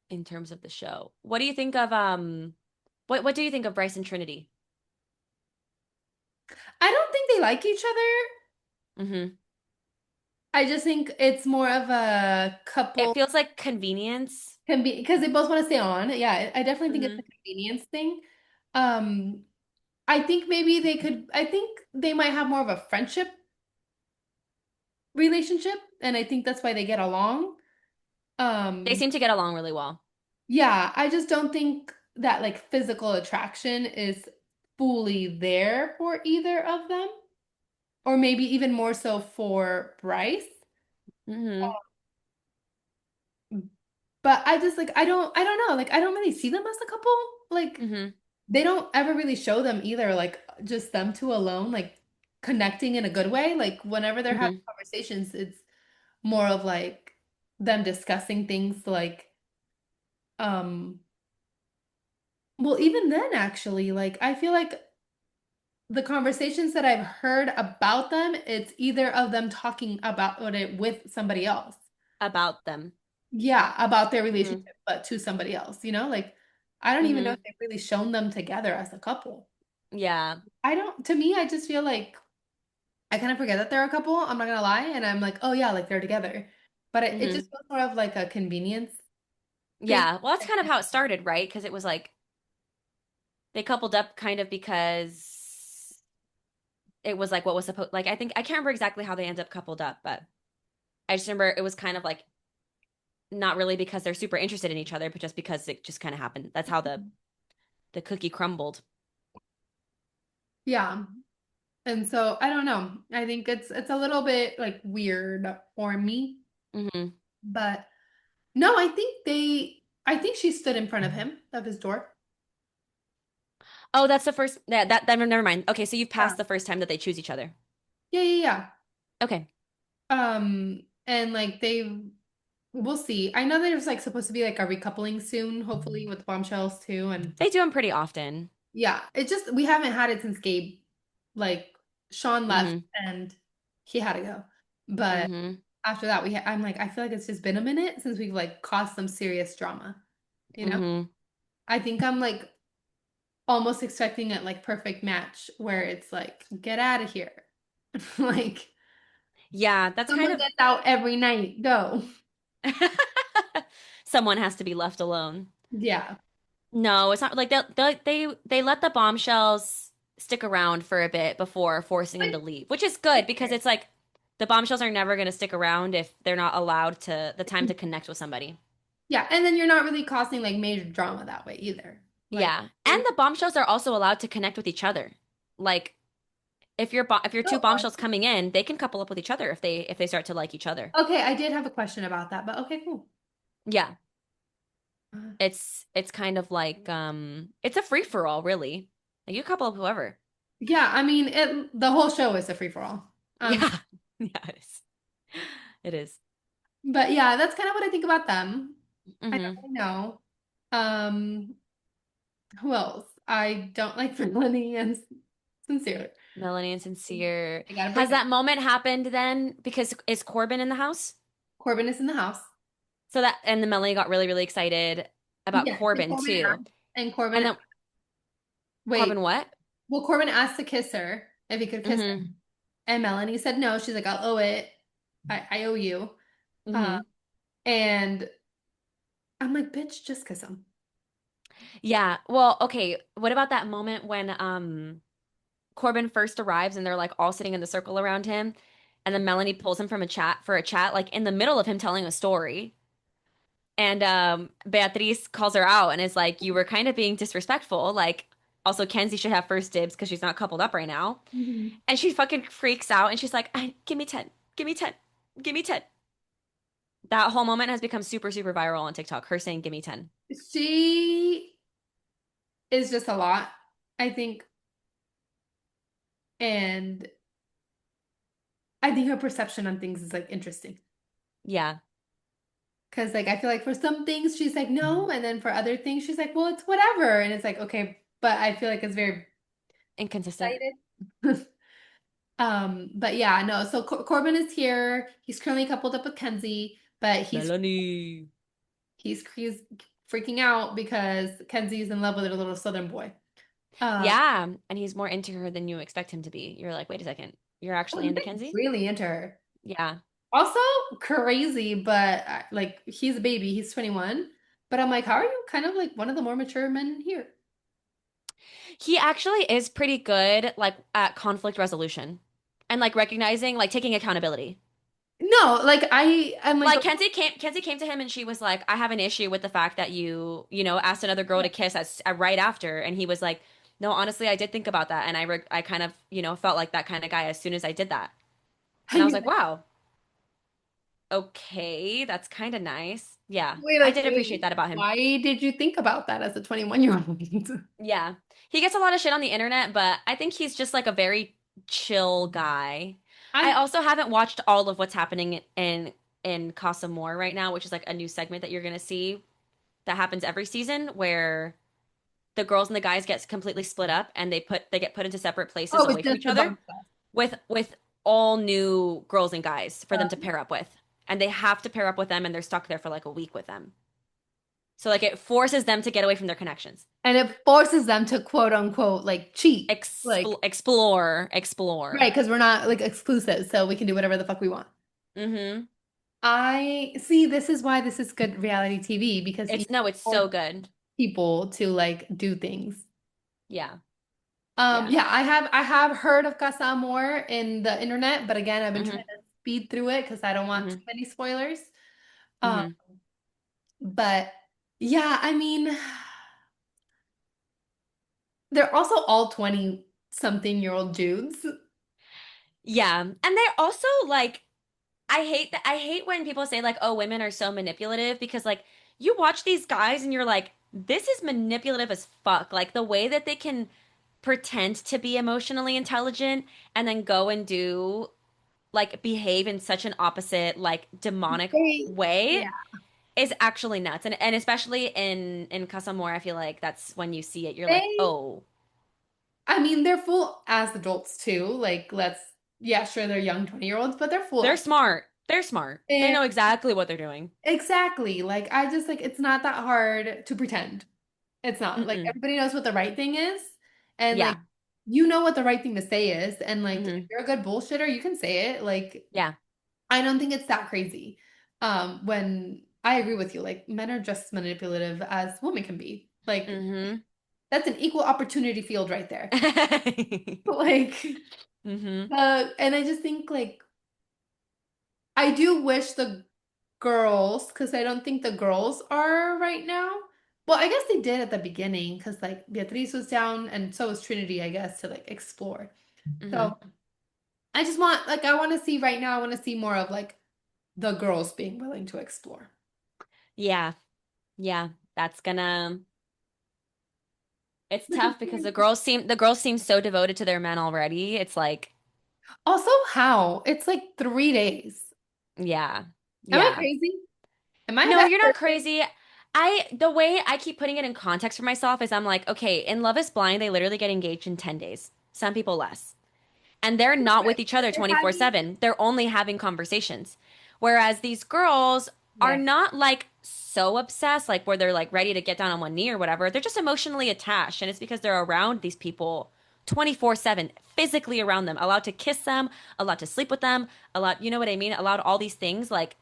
in terms of the show? What do you think of what do you think of Bryce and Trinity? I don't think they like each other. Hmm. I just think it's more of a It couple feels like convenience. can be because they both want to stay on. Yeah, I definitely think it's a Hmm. convenience thing. Um, I think maybe I think they might have more of a friendship relationship, and I think that's why they get along. They Um, seem to get along really well. yeah, I just don't think that like physical attraction is fully there for either of them, or maybe even more so for Bryce. Hmm. But I just like I don't know, like I don't really see them as a couple. Like Hmm. they don't ever really show them either, like just them two alone, like connecting in a good way. Like whenever they're having Hmm. conversations, it's more of like them discussing things like um well even then actually like I feel like the conversations that I've heard about them, it's either of them talking about it with somebody else. About them. Yeah, about their Hmm. relationship, but to somebody else, you know? Like I don't even know if Hmm. they've really shown them together as a couple. Yeah. I don't, to me, I just feel like I kind of forget that they're a couple. I'm not gonna lie. And I'm like, oh yeah, like they're together. But it Hmm. just feels more of like a convenience thing. Yeah. Well, that's kind of how it started, right? Because it was like they coupled up kind of because it was like what was supposed like I think I can't remember exactly how they ended up coupled up, but I just remember it was kind of like not really because they're super interested in each other, but just because it just kind of happened. That's how the cookie crumbled. Yeah. And so I don't know. I think it's a little bit like weird for me. Hmm. But no, I think she stood in front of him, of his door. Oh, that's the first. Yeah, that never mind. Okay, so you've Yeah. passed the first time that they choose each other. Yeah, yeah, yeah. Okay, And like they we'll see. I know there's like supposed to be like a recoupling soon, hopefully with bombshells too. And they do them pretty often. yeah, it just we haven't had it since Gabe, like Sean left Hmm. and he had to go. But Hmm. after that, I'm like, I feel like it's just been a minute since we've like caused some serious drama, you know? Hmm. I think I'm like almost expecting a like perfect match where it's like, get out of here. Like Yeah, that's kind someone of. gets out every night, go. Someone has to be left alone. Yeah. No, it's not like they let the bombshells stick around for a bit before forcing him But to leave, which is good because it's like the bombshells are never going to stick around if they're not allowed to the time to connect with somebody. yeah, and then you're not really causing like major drama that way either. Like, Yeah, and the bombshells are also allowed to connect with each other. Like if you're two oh, bombshells coming in, they can couple up with each other if they start to like each other. okay, I did have a question about that, but okay, cool. Yeah, Uh, it's kind of like it's a free for all really. Like you couple up whoever. yeah, I mean, the whole show is a free for all. Yeah, yeah, it is. It is. But yeah, that's kind of what I think about them. I don't Hmm. really know. Um, who else? I don't like Melanie and Sincere. Melanie and Sincere. They gotta break Has up. that moment happened then? Because is Corbin in the house? Corbin is in the house. So that and the Melanie got really, really excited about Yes, Corbin too. And And Corbin, then wait, Corbin what? well, Corbin asked to kiss her if he could kiss her, Hmm. and Melanie said no. She's like, I'll owe it. I owe you. Uh, Hmm. and I'm like, bitch, just kiss him. Yeah. Well, okay. What about that moment when Corbin first arrives and they're like all sitting in the circle around him, and then Melanie pulls him from a chat, like in the middle of him telling a story. And Beatrice calls her out and is like, "You were kind of being disrespectful. Like, also Kenzie should have first dibs because she's not coupled up right now." Mhm. And she fucking freaks out and she's like, "Give me 10, give me 10, give me 10." That whole moment has become super, super viral on TikTok. Her saying, "Give me 10." She is just a lot, I think. And I think her perception on things is like interesting. Yeah, Because like I feel like for some things she's like no, and then for other things she's like, well, it's whatever. And it's like, okay, but I feel like it's very inconsistent. excited. But yeah, no. So Corbin is here. He's currently coupled up with Kenzie, but Melanie. he's freaking out because Kenzie's in love with a little Southern boy. Uh, Yeah, and he's more into her than you expect him to be. You're like, wait a second, you're oh, actually he's into like Kenzie? really into her. Yeah. Also crazy, but like he's a baby. He's 21. But I'm like, how are you kind of like one of the more mature men here? He actually is pretty good, like at conflict resolution and like recognizing, like taking accountability. No, like I'm like, Like Kenzie came to him and she was like, I have an issue with the fact that you asked another girl to kiss us right after. And he was like, no, honestly, I did think about that. And I kind of, felt like that kind of guy as soon as I did that. And I and was you're like, like, wow, okay, that's kind of nice. Yeah, I did appreciate wait, that about him. why did you think about that as a 21-year-old? Yeah. He gets a lot of shit on the internet, but I think he's just like a very chill guy. I I also haven't watched all of what's happening in Casa More right now, which is like a new segment that you're gonna see that happens every season where the girls and the guys get completely split up and they get put into separate places oh, it's away from just each the other bump stuff. with all new girls and guys for them to Uh, pair up with. And they have to pair up with them and they're stuck there for like a week with them. So like it forces them to get away from their connections. and it forces them to quote unquote like cheat. Like, Explore. right, because we're not like exclusive, so we can do whatever the fuck we want. Mm-hmm. I see this is why this is good reality TV because you It's no, it's force so good. people to like do things. Yeah. Yeah. Yeah, I have heard of Casa Amor in the internet, but again, I've been trying Mm-hmm. to speed through it because I don't want too Mm-hmm. many spoilers. Um, Mm-hmm. but yeah, I mean, they're also all 20 something year old dudes. Yeah. And they're also like I hate when people say like, oh, women are so manipulative because like you watch these guys and you're like, this is manipulative as fuck. Like the way that they can pretend to be emotionally intelligent and then go and do like behave in such an opposite, like demonic They, way yeah, is actually nuts. And especially in Casamore, I feel like that's when you see it. You're like, they, oh, I mean, they're full as adults too. Like, yeah, sure, they're young 20-year-olds, but they're full they're as. smart. They're smart. They And know exactly what they're doing. exactly, like, I just like, it's not that hard to pretend. It's not. Like, Mm-mm. everybody knows what the right thing is. And like, Yeah. you know what the right thing to say is. And like, if Hmm. you're a good bullshitter, you can say it. Like, Yeah. I don't think it's that crazy. When I agree with you, like, men are just as manipulative as women can be. Like, Hmm. that's an equal opportunity field right there. Like, Hmm. and I just think like I do wish the girls, because I don't think the girls are right now. Well, I guess they did at the beginning, because like Beatriz was down, and so was Trinity, I guess, to like explore. Hmm. So I just want like I want to see right now. I want to see more of like the girls being willing to explore. Yeah. Yeah. That's gonna it's Which is tough because the girls seem so devoted to their men already. It's like, also how it's like 3 days. yeah. Am I Yeah. crazy? Am I No, that you're not person? crazy. The way I keep putting it in context for myself is I'm like, okay, in Love is Blind, they literally get engaged in 10 days. Some people less. And they're not with each other They're having 24/7. They're only having conversations. Whereas these girls are yeah. not like so obsessed, like where they're like ready to get down on one knee or whatever. They're just emotionally attached. And it's because they're around these people 24/7, physically around them, allowed to kiss them, allowed to sleep with them, allowed, you know what I mean? Allowed all these things. Like,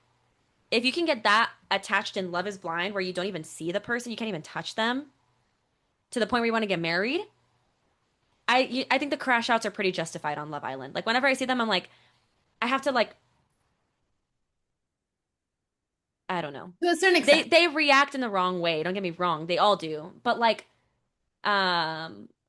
if you can get that attached in Love is Blind, where you don't even see the person, you can't even touch them to the point where you want to get married. I think the crash outs are pretty justified on Love Island. Like whenever I see them, I'm like, I have to like, I don't know. To a certain They extent. they react in the wrong way. Don't get me wrong, they all do. But like,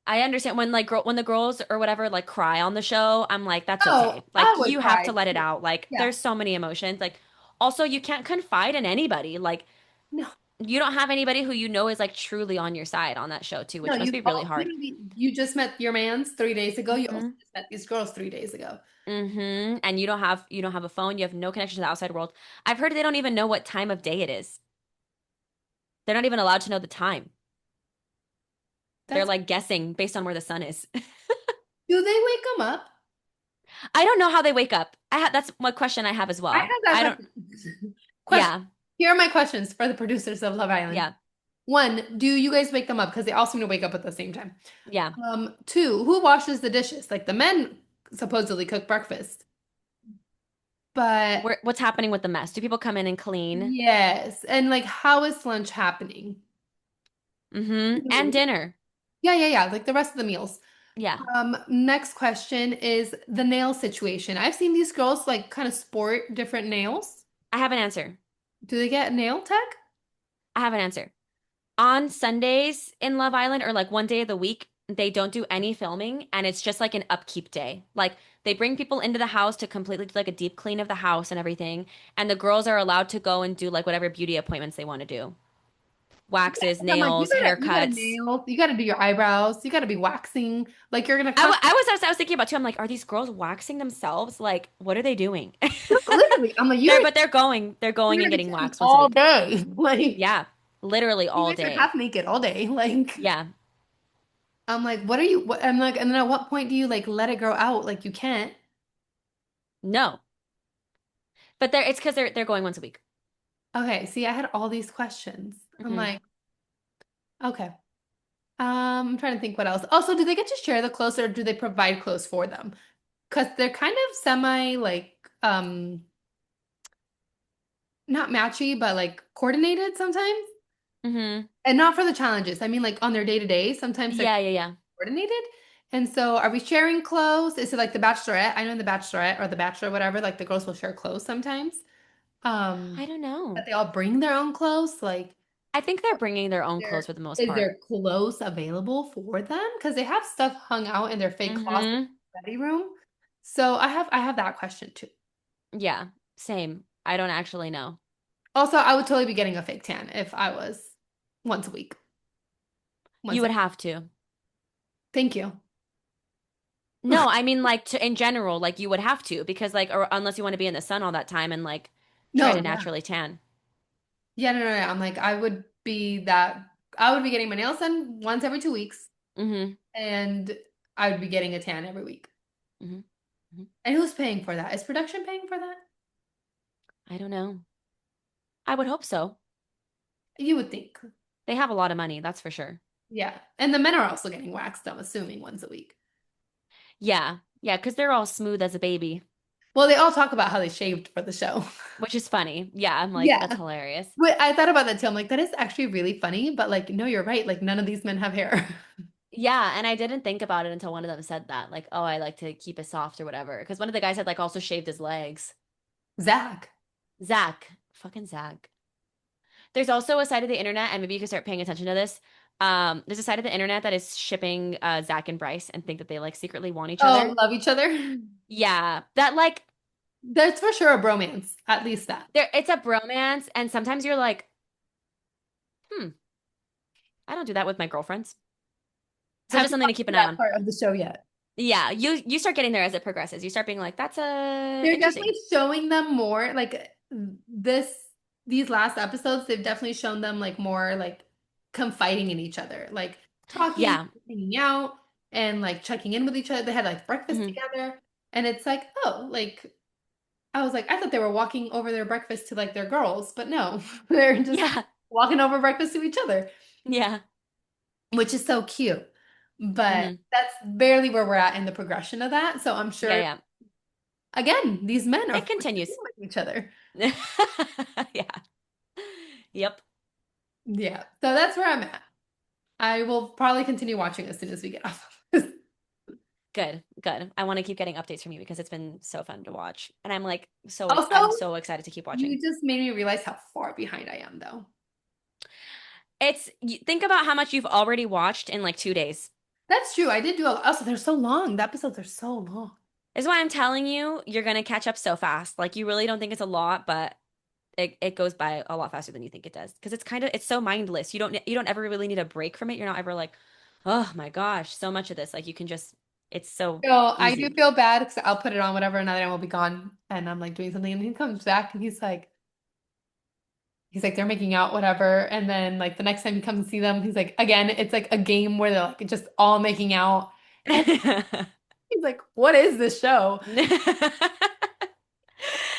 I understand when when the girls or whatever like cry on the show, I'm like, that's Oh, okay. Like I would you have to cry let it too. out. Like Yeah. there's so many emotions. Like also you can't confide in anybody. Like No. You don't have anybody who you know is like truly on your side on that show too, No, which must you be really all hard. literally you just met your man's 3 days ago. You also Hmm. just met these girls 3 days ago. And you don't have a phone, you have no connection to the outside world. I've heard they don't even know what time of day it is. They're not even allowed to know the time. They're That's like guessing based on where the sun is. Do they wake them up? I don't know how they wake up. That's one question I have as I well. have that I don't, question. Question. yeah, Here are my questions for the producers of Love Island. yeah, One, do you guys wake them up? Because they all seem to wake up at the same time. yeah. Two, who washes the dishes? Like the men supposedly cook breakfast, but What's happening with the mess? Do people come in and clean? yes. And like, how is lunch happening? And Two. dinner. Yeah, yeah, yeah. Like the rest of the meals. Yeah. Next question is the nail situation. I've seen these girls like kind of sport different nails. I have an answer. Do they get nail tech? I have an answer. On Sundays in Love Island or like one day of the week, they don't do any filming and it's just like an upkeep day. Like they bring people into the house to completely do like a deep clean of the house and everything. And the girls are allowed to go and do like whatever beauty appointments they want to do. Waxes, I'm like, nails, you gotta haircuts. nail, you gotta do your eyebrows, you gotta be waxing. Like you're gonna I, come. w- I was I was thinking about too. I'm like, are these girls waxing themselves? Like, what are they doing? Literally, I'm like, They're going you're and gonna be getting sitting waxed once a all week. day. Like Yeah, literally you all guys are day. half naked all day. Like Yeah, I'm like, what are you? What, I'm like, and then at what point do you like let it grow out? Like you can't. no, but it's because they're going once a week. Okay, see, I had all these questions. I'm Hmm. like, okay. I'm trying to think what else. Also, do they get to share the clothes or do they provide clothes for them? Because they're kind of semi like not matchy, but like coordinated sometimes. Hmm. And not for the challenges. I mean like on their day to day, sometimes they're Yeah, yeah, yeah. coordinated. And so are we sharing clothes? Is it like the Bachelorette? I know in the Bachelorette or the Bachelor, whatever, like the girls will share clothes sometimes. I don't know. But they all bring their own clothes. Like I think they're bringing their own clothes there for the most is part. there clothes available for them? Because they have stuff hung out in their fake closet Hmm. study room. So I have that question too. Yeah, same. I don't actually know. Also, I would totally be getting a fake tan if I was once a week. You Once a would have to. Thank you. No, I mean like in general, like you would have to because like or unless you want to be in the sun all that time and like try No, to yeah. naturally tan. Yeah, no, no, no. I'm like, I would be getting my nails done once every 2 weeks, Hmm. and I would be getting a tan every week. Hmm. Hmm. And who's paying for that? Is production paying for that? I don't know. I would hope so. You would think. They have a lot of money, that's for sure. Yeah. And the men are also getting waxed, I'm assuming, once a week. Yeah. Yeah, because they're all smooth as a baby, Well, they all talk about how they shaved for the show. which is funny. Yeah, I'm like, that's Yeah. hilarious. But I thought about that too. I'm like, that is actually really funny, but like, no, you're right. Like, none of these men have hair. Yeah, and I didn't think about it until one of them said that, like, oh, I like to keep it soft or whatever. Because one of the guys had like also shaved his legs. Zach. Zach, fucking Zach. There's also a side of the internet, and maybe you can start paying attention to this. There's a side of the internet that is shipping Zach and Bryce and think that they like secretly want each Oh, other. love each other. Yeah, that like That's for sure a bromance. At least that. it's a bromance, and sometimes you're like, hmm, I don't do that with my girlfriends. So Have just you something to gotten keep to an eye that on. part of the show yet? Yeah, you start getting there as it progresses. You start being like, that's They're interesting. definitely showing them more like this these last episodes, they've definitely shown them like more like confiding in each other, like talking, Yeah. hanging out, and like checking in with each other. They had like breakfast Hmm. together, and it's like, oh, like I was like, I thought they were walking over their breakfast to like their girls, but no, they're just Yeah. walking over breakfast to each other, Yeah. which is so cute. But Hmm. that's barely where we're at in the progression of that. So I'm Yeah, sure, yeah. again, these men are It forced to be continues. with each other. Yeah. Yep. Yeah, so that's where I'm at. I will probably continue watching as soon as we get off of this. Good. Good. I want to keep getting updates from you because it's been so fun to watch. And I'm like I'm Also, so excited to keep watching. you just made me realize how far behind I am, though. Think about how much you've already watched in like 2 days. That's true. I did do a lot. Also, they're so long. The episodes are so long. Is why I'm telling you, you're gonna catch up so fast. Like you really don't think it's a lot, but it goes by a lot faster than you think it does because it's so mindless. You don't ever really need a break from it. You're not ever like, oh my gosh, so much of this. Like you can just it's so So I do easy. feel bad because I'll put it on whatever, another time we'll be gone, and I'm like doing something, and he comes back and he's like they're making out, whatever, and then like the next time he comes and see them, he's like again, it's like a game where they're like just all making out, and he's like, "What is this show?"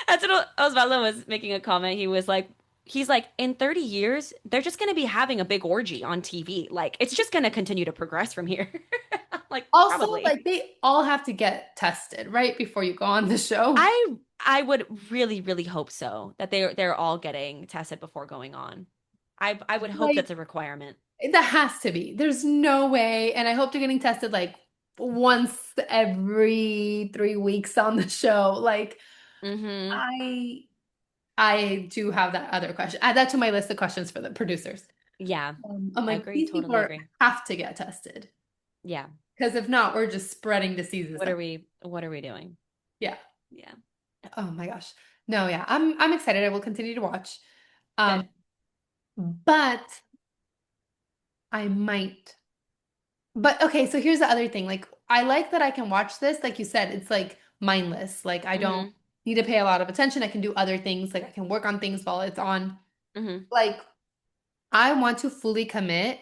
That's what Osvaldo was making a comment. He's like, in 30 years, they're just going to be having a big orgy on TV. Like, it's just going to continue to progress from here. I'm like, Also, probably. like they all have to get tested right before you go on the show. I would really, really hope so that they're all getting tested before going on. I would hope Like that's a requirement. that has to be. There's no way, and I hope they're getting tested like once every 3 weeks on the show. Like Hmm. I I do have that other question. Add that to my list of questions for the producers. Yeah. I'm like, Agree. these people Totally agree. have to get tested Yeah. because if not, we're just spreading diseases. What are we doing? Yeah. Yeah. Oh my gosh. No, yeah. I'm excited. I will continue to watch. Um, Good. but I might. But okay, so here's the other thing. Like, I like that I can watch this. Like you said, it's like mindless. Like, I don't Hmm. need to pay a lot of attention. I can do other things. Like, I can work on things while it's on. Hmm. Like, I want to fully commit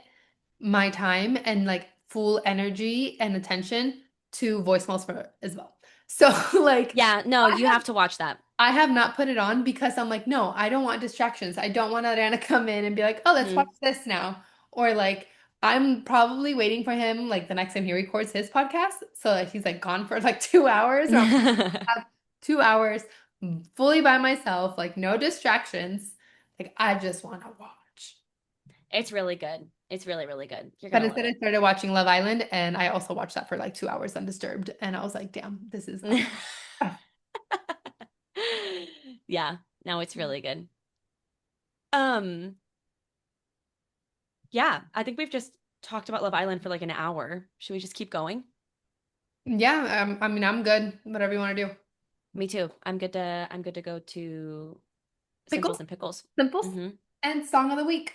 my time and like full energy and attention to voicemails for as well. So, like, Yeah, no, I you have have to watch that. I have not put it on because I'm like, no, I don't want distractions. I don't want Adriana to come in and be like, oh, let's watch Hmm. this now. Or like, I'm probably waiting for him like the next time he records his podcast. So like he's like gone for like 2 hours or I'm like, I have 2 hours fully by myself, like no distractions. Like I just want to watch. It's really good. It's really, really good. You're But gonna love instead I started watching Love Island and I also watched that for like 2 hours undisturbed. And I was like, damn, this is it. uh, Yeah, no, it's really good. Um, yeah, I think we've just talked about Love Island for like an hour. Should we just keep going? yeah, I mean, I'm good. Whatever you want to do. Me too. I'm good to go to Pickles? Simples and Pickles. Simples? Mm-hmm. And song of the week.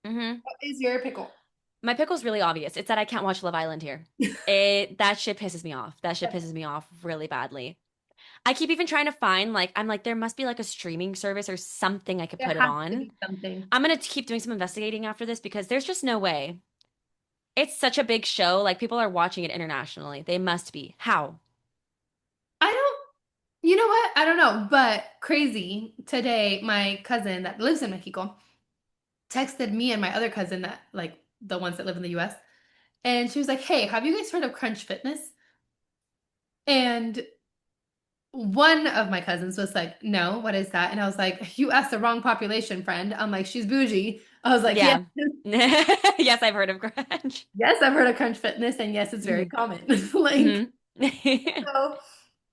Mm-hmm. What is your pickle? My pickle's really obvious. It's that I can't watch Love Island here. It that shit pisses me off. That shit pisses me off really badly. I keep even trying to find like I'm like there must be like a streaming service or something I could There put it has to on. be something. I'm gonna keep doing some investigating after this because there's just no way. It's such a big show. Like people are watching it internationally. They must be. How? I don't, you know what? I don't know, but crazy. Today, my cousin that lives in Mexico texted me and my other cousin that like the ones that live in the US, and she was like, "Hey, have you guys heard of Crunch Fitness?" And one of my cousins was like, "No, what is that?" And I was like, "You asked the wrong population, friend." I'm like, "She's bougie." I was like, "Yeah." Yeah. Yes, I've heard of Grudge. Yes, I've heard of Crunch Fitness, and yes, it's very Hmm. common. Like, Hmm. so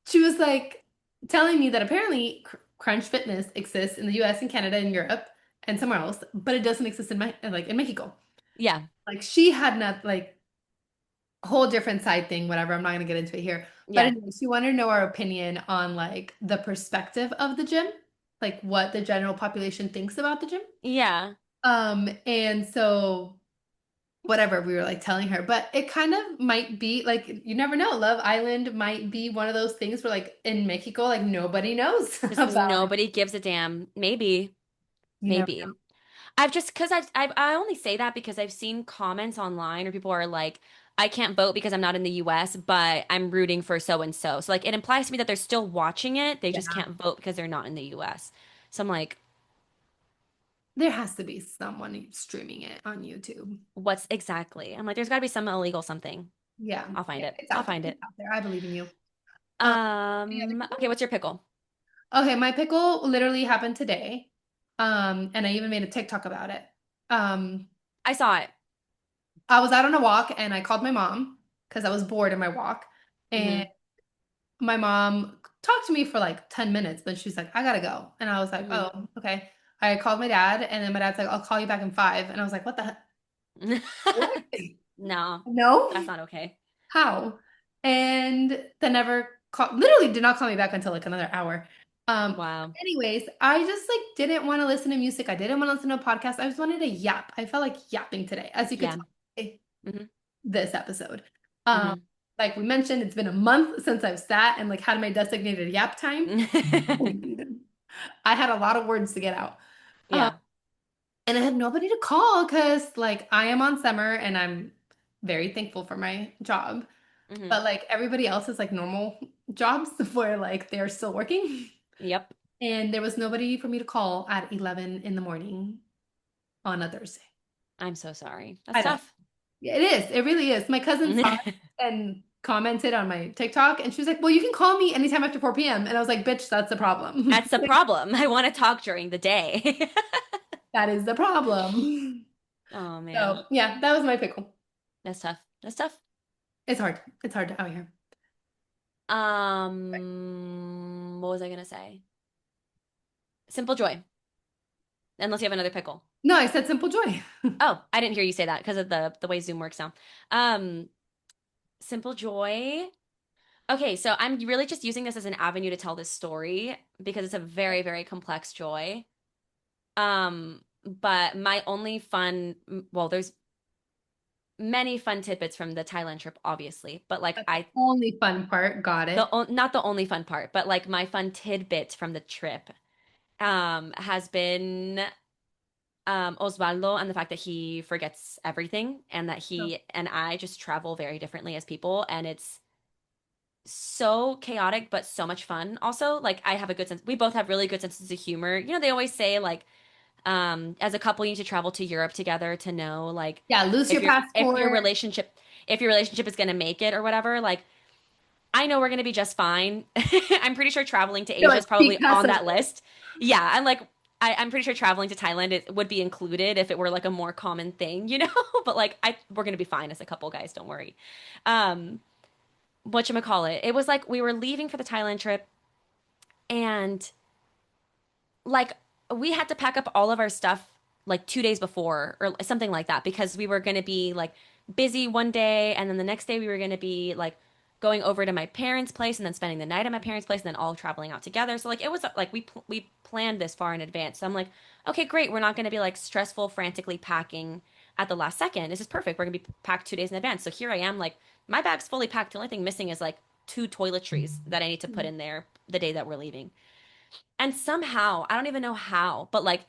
she was like telling me that apparently Crunch Fitness exists in the US and Canada and Europe and somewhere else, but it doesn't exist in like in Mexico. Yeah. Like she had not like a whole different side thing, whatever. I'm not gonna get into it here. But Yeah. anyway, she wanted to know our opinion on like the perspective of the gym, like what the general population thinks about the gym. Yeah. And so whatever we were like telling her, but it kind of might be like you never know. Love Island might be one of those things where like in Mexico, like nobody knows Just about it. nobody gives a damn. Maybe. You never Maybe. I've just because I only say that because I've seen comments online where people are like, I can't vote because I'm not in the US, but I'm rooting for so and so. So like it implies to me that they're still watching it. They just Yeah. can't vote because they're not in the US. So I'm like, There has to be someone streaming it on YouTube. what's exactly? I'm like, there's got to be some illegal something. Yeah. I'll find Yeah, it. it's I'll out there. find It's it. out there. I believe in you. Um, any other Okay, what's your pickle? Okay, my pickle literally happened today. And I even made a TikTok about it. Um, I saw it. I was out on a walk and I called my mom because I was bored in my walk. And Hmm. my mom talked to me for like 10 minutes, but she's like, I gotta go. And I was like, Hmm. oh, okay. I called my dad, and then my dad's like, I'll call you back in 5. And I was like, what the heck? What? No, No? that's not okay. How? And then never called, literally did not call me back until like another hour. Wow. Anyways, I just like didn't want to listen to music. I didn't want to listen to a podcast. I just wanted to yap. I felt like yapping today, as you could Yeah. tell by Hmm. this episode. Um, Hmm. like we mentioned, it's been a month since I've sat and like had my designated yap time. I had a lot of words to get out. Um, Yeah. and I had nobody to call because like I am on summer and I'm very thankful for my job. Hmm. But like everybody else is like normal jobs where like they're still working. Yep. And there was nobody for me to call at 11 in the morning on a Thursday. I'm so sorry. That's I know. tough. Yeah, it is. It really is. My cousin saw it and commented on my TikTok and she was like, "Well, you can call me anytime after 4 p.m." And I was like, "Bitch, that's the problem." That's the problem. I want to talk during the day. That is the problem. Oh man. So, yeah, that was my pickle. That's tough. That's tough. It's hard. It's hard out here. What was I gonna say? Simple joy. Unless you have another pickle. No, I said simple joy. Oh, I didn't hear you say that because of the way Zoom works now. Um, simple joy. Okay, so I'm really just using this as an avenue to tell this story because it's a very, very complex joy. But my only fun, well, there's many fun tidbits from the Thailand trip, obviously, but like That's the only fun part. Got it. not the only fun part, but like my fun tidbit from the trip, has been Osvaldo and the fact that he forgets everything and that Oh. he and I just travel very differently as people, and it's so chaotic but so much fun. Also, like I have a good sense. We both have really good senses of humor. You know, they always say like as a couple you need to travel to Europe together to know like Yeah, lose your if your passport. relationship is going to make it or whatever. Like I know we're going to be just fine. I'm pretty sure traveling to You're Asia like, is probably because on of that this. list. Yeah, I'm pretty sure traveling to Thailand would be included if it were like a more common thing, you know? But like we're gonna be fine as a couple, guys, don't worry. Um, whatchamacallit? It was like we were leaving for the Thailand trip and like we had to pack up all of our stuff like 2 days before or something like that because we were going to be like busy one day and then the next day we were going to be like going over to my parents' place and then spending the night at my parents' place and then all traveling out together. So like it was like we planned this far in advance. So I'm like, okay, great. We're not going to be like stressful, frantically packing at the last second. This is perfect. We're going to be packed 2 days in advance. So here I am, like my bag's fully packed. The only thing missing is like two toiletries that I need to put in there the day that we're leaving. And somehow, I don't even know how, but like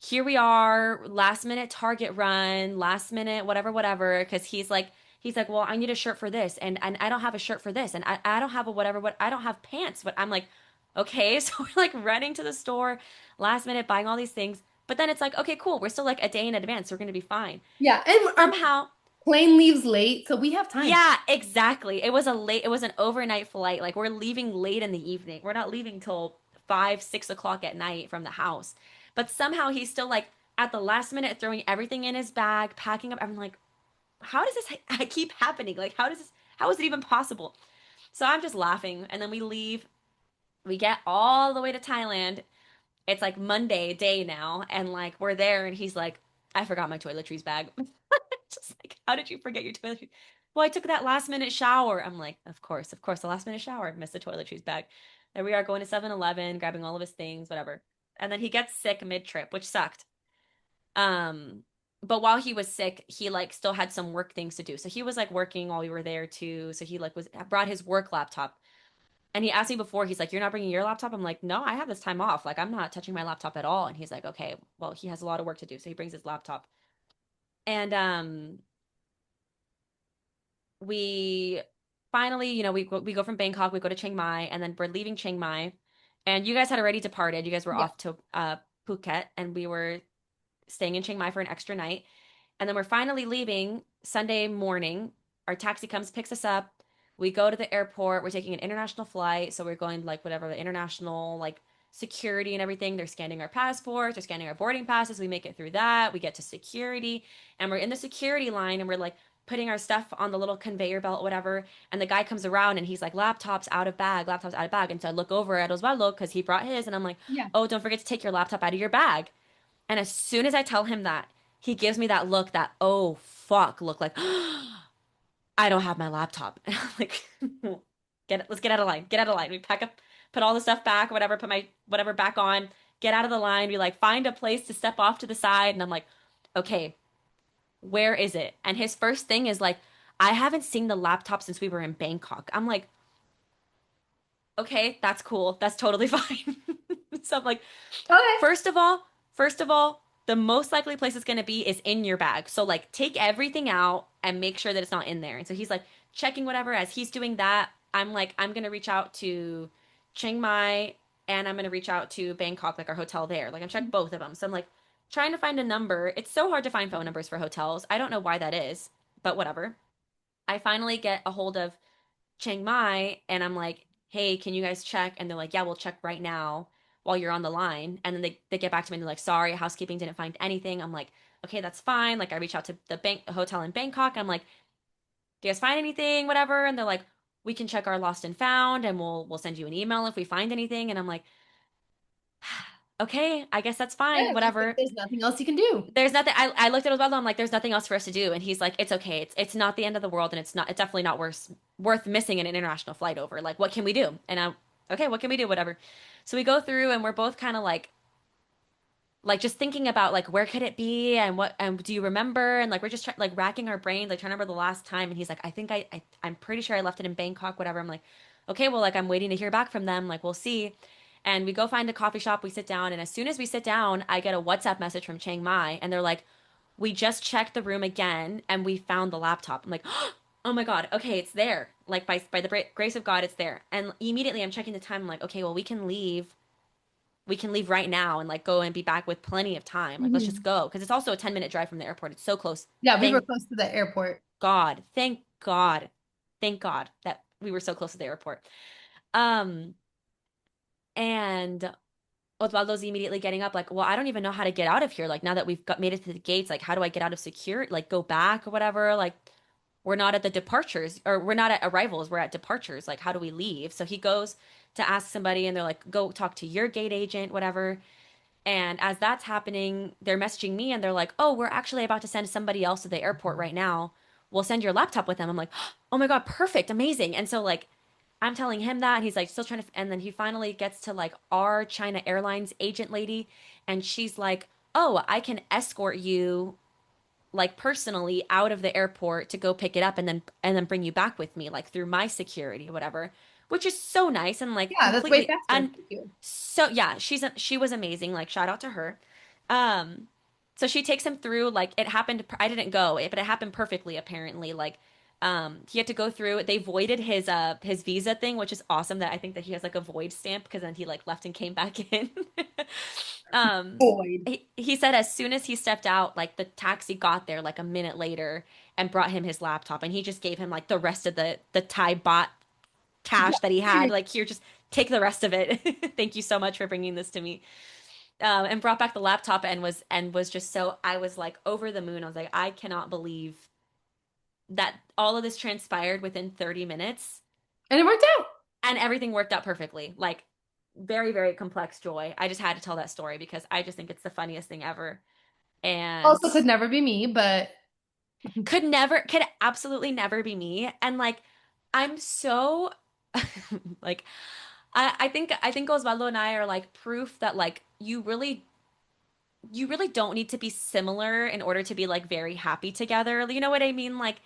here we are, last minute Target run, last minute whatever, whatever, because he's like, well, I need a shirt for this, and I don't have a shirt for this, and I don't have a whatever, what I don't have pants, but I'm like, okay, so we're like running to the store, last minute buying all these things, but then it's like, okay, cool, we're still like a day in advance, we're gonna be fine. Yeah, and our Somehow, plane leaves late, so we have time. yeah, exactly. It was an overnight flight. Like we're leaving late in the evening. We're not leaving till 5, 6 o'clock at night from the house. But somehow he's still like at the last minute throwing everything in his bag, packing up. I'm like, how does this keep happening? Like, how is it even possible? So I'm just laughing. And then we leave. We get all the way to Thailand. It's like Monday day now. And like we're there and he's like, I forgot my toiletries bag. Just like, how did you forget your toiletries? Well, I took that last minute shower. I'm like, of course, the last minute shower. Missed the toiletries bag. There we are going to 7-Eleven, grabbing all of his things, whatever. And then he gets sick mid-trip, which sucked. Um, but while he was sick, he like still had some work things to do. So he was like working while we were there too. So he like was brought his work laptop. And he asked me before, he's like, "You're not bringing your laptop?" I'm like, "No, I have this time off. Like, I'm not touching my laptop at all." And he's like, "Okay, well, he has a lot of work to do." So he brings his laptop. And we finally, we go from Bangkok, we go to Chiang Mai, and then we're leaving Chiang Mai. And you guys had already departed. You guys were Yeah. off to Phuket, and we were staying in Chiang Mai for an extra night. And then we're finally leaving Sunday morning. Our taxi comes, picks us up. We go to the airport. We're taking an international flight. So we're going like whatever the international like security and everything. They're scanning our passports, they're scanning our boarding passes. We make it through that. We get to security and we're in the security line and we're like putting our stuff on the little conveyor belt, whatever. And the guy comes around and he's like, laptops out of bag, laptops out of bag. And so I look over at Osvaldo because he brought his and I'm like, Yeah. oh, don't forget to take your laptop out of your bag. And as soon as I tell him that, he gives me that look, that oh fuck look, like I don't have my laptop. And I'm like, let's get out of line. Get out of line. We pack up put all the stuff back, whatever, put my whatever back on, get out of the line, be like, find a place to step off to the side. And I'm like, okay, where is it? And his first thing is like, I haven't seen the laptop since we were in Bangkok. I'm like, okay, that's cool. That's totally fine. So I'm like, Okay. first of all, first of all, the most likely place it's going to be is in your bag. So like take everything out and make sure that it's not in there. And so he's like checking whatever as he's doing that. I'm like I'm going to reach out to Chiang Mai and I'm going to reach out to Bangkok like our hotel there. Like I'm checked both of them. So I'm like trying to find a number. It's so hard to find phone numbers for hotels. I don't know why that is, but whatever. I finally get a hold of Chiang Mai and I'm like, hey, can you guys check? And they're like, yeah, we'll check right now while you're on the line. And then they get back to me and they're like, sorry, housekeeping didn't find anything. I'm like, okay, that's fine. Like I reach out to the bank hotel in Bangkok. I'm like, do you guys find anything? Whatever. And they're like, we can check our lost and found and we'll send you an email if we find anything. And I'm like, okay, I guess that's fine. Yeah, just like Whatever. there's nothing else you can do. There's nothing. I looked at Osvaldo. I'm like, there's nothing else for us to do. And he's like, it's okay. It's not the end of the world, and it's definitely not worth missing an international flight over. Like, what can we do? And I, okay, what can we do? Whatever. So we go through, and we're both kind of like just thinking about like where could it be, and what, and do you remember? And like we're just like racking our brains, like trying to remember the last time. And he's like, I think I'm pretty sure I left it in Bangkok. Whatever. I'm like, okay, well, like I'm waiting to hear back from them. Like we'll see. And we go find a coffee shop. We sit down, and as soon as we sit down, I get a WhatsApp message from Chiang Mai, and they're like, we just checked the room again and we found the laptop. I'm like, oh my God, okay, it's there. Like by the grace of God, it's there. And immediately I'm checking the time. I'm like, okay, well, we can leave. We can leave right now and like go and be back with plenty of time. Like, let's just Mhm. go. Because it's also a 10-minute drive from the airport. It's so close. Yeah, we were Thank close to the airport. God. Thank God. Thank God that we were so close to the airport. Um, and Osvaldo's immediately getting up, like, well, I don't even know how to get out of here. Like, now that we've got made it to the gates, like, how do I get out of security? Like, go back or whatever. Like, we're not at the departures, or we're not at arrivals, we're at departures. Like, how do we leave? So he goes to ask somebody, and they're like, go talk to your gate agent, whatever. And as that's happening, they're messaging me and they're like, oh, we're actually about to send somebody else to the airport right now. We'll send your laptop with them. I'm like, oh my God, perfect, amazing. And so, like, I'm telling him that, and he's like, still trying to, and then he finally gets to like our China Airlines agent lady, and she's like, oh, I can escort you like personally out of the airport to go pick it up and then bring you back with me like through my security or whatever, which is so nice and like Yeah, that's way completely faster. and Thank you. so yeah, she was amazing, like shout out to her. um so she takes him through, like it happened, I didn't go, but it happened perfectly apparently. Like he had to go through, they voided his visa thing, which is awesome, that I think that he has like a void stamp because then he like left and came back in. um Void. he said as soon as he stepped out, like the taxi got there like a minute later and brought him his laptop, and he just gave him like the rest of the Thai bot Yeah. cash that he had. Like, here, just take the rest of it. Thank you so much for bringing this to me. And brought back the laptop and was just so, I was like over the moon. I was like, I cannot believe that all of this transpired within 30 minutes And it worked out. and everything worked out perfectly. Like, very, very complex joy. I just had to tell that story because I just think it's the funniest thing ever. And Also could never be me, but could absolutely never be me. And like, I'm so like, I think Osvaldo and I are like proof that like you really don't need to be similar in order to be like very happy together. You know what I mean? Like,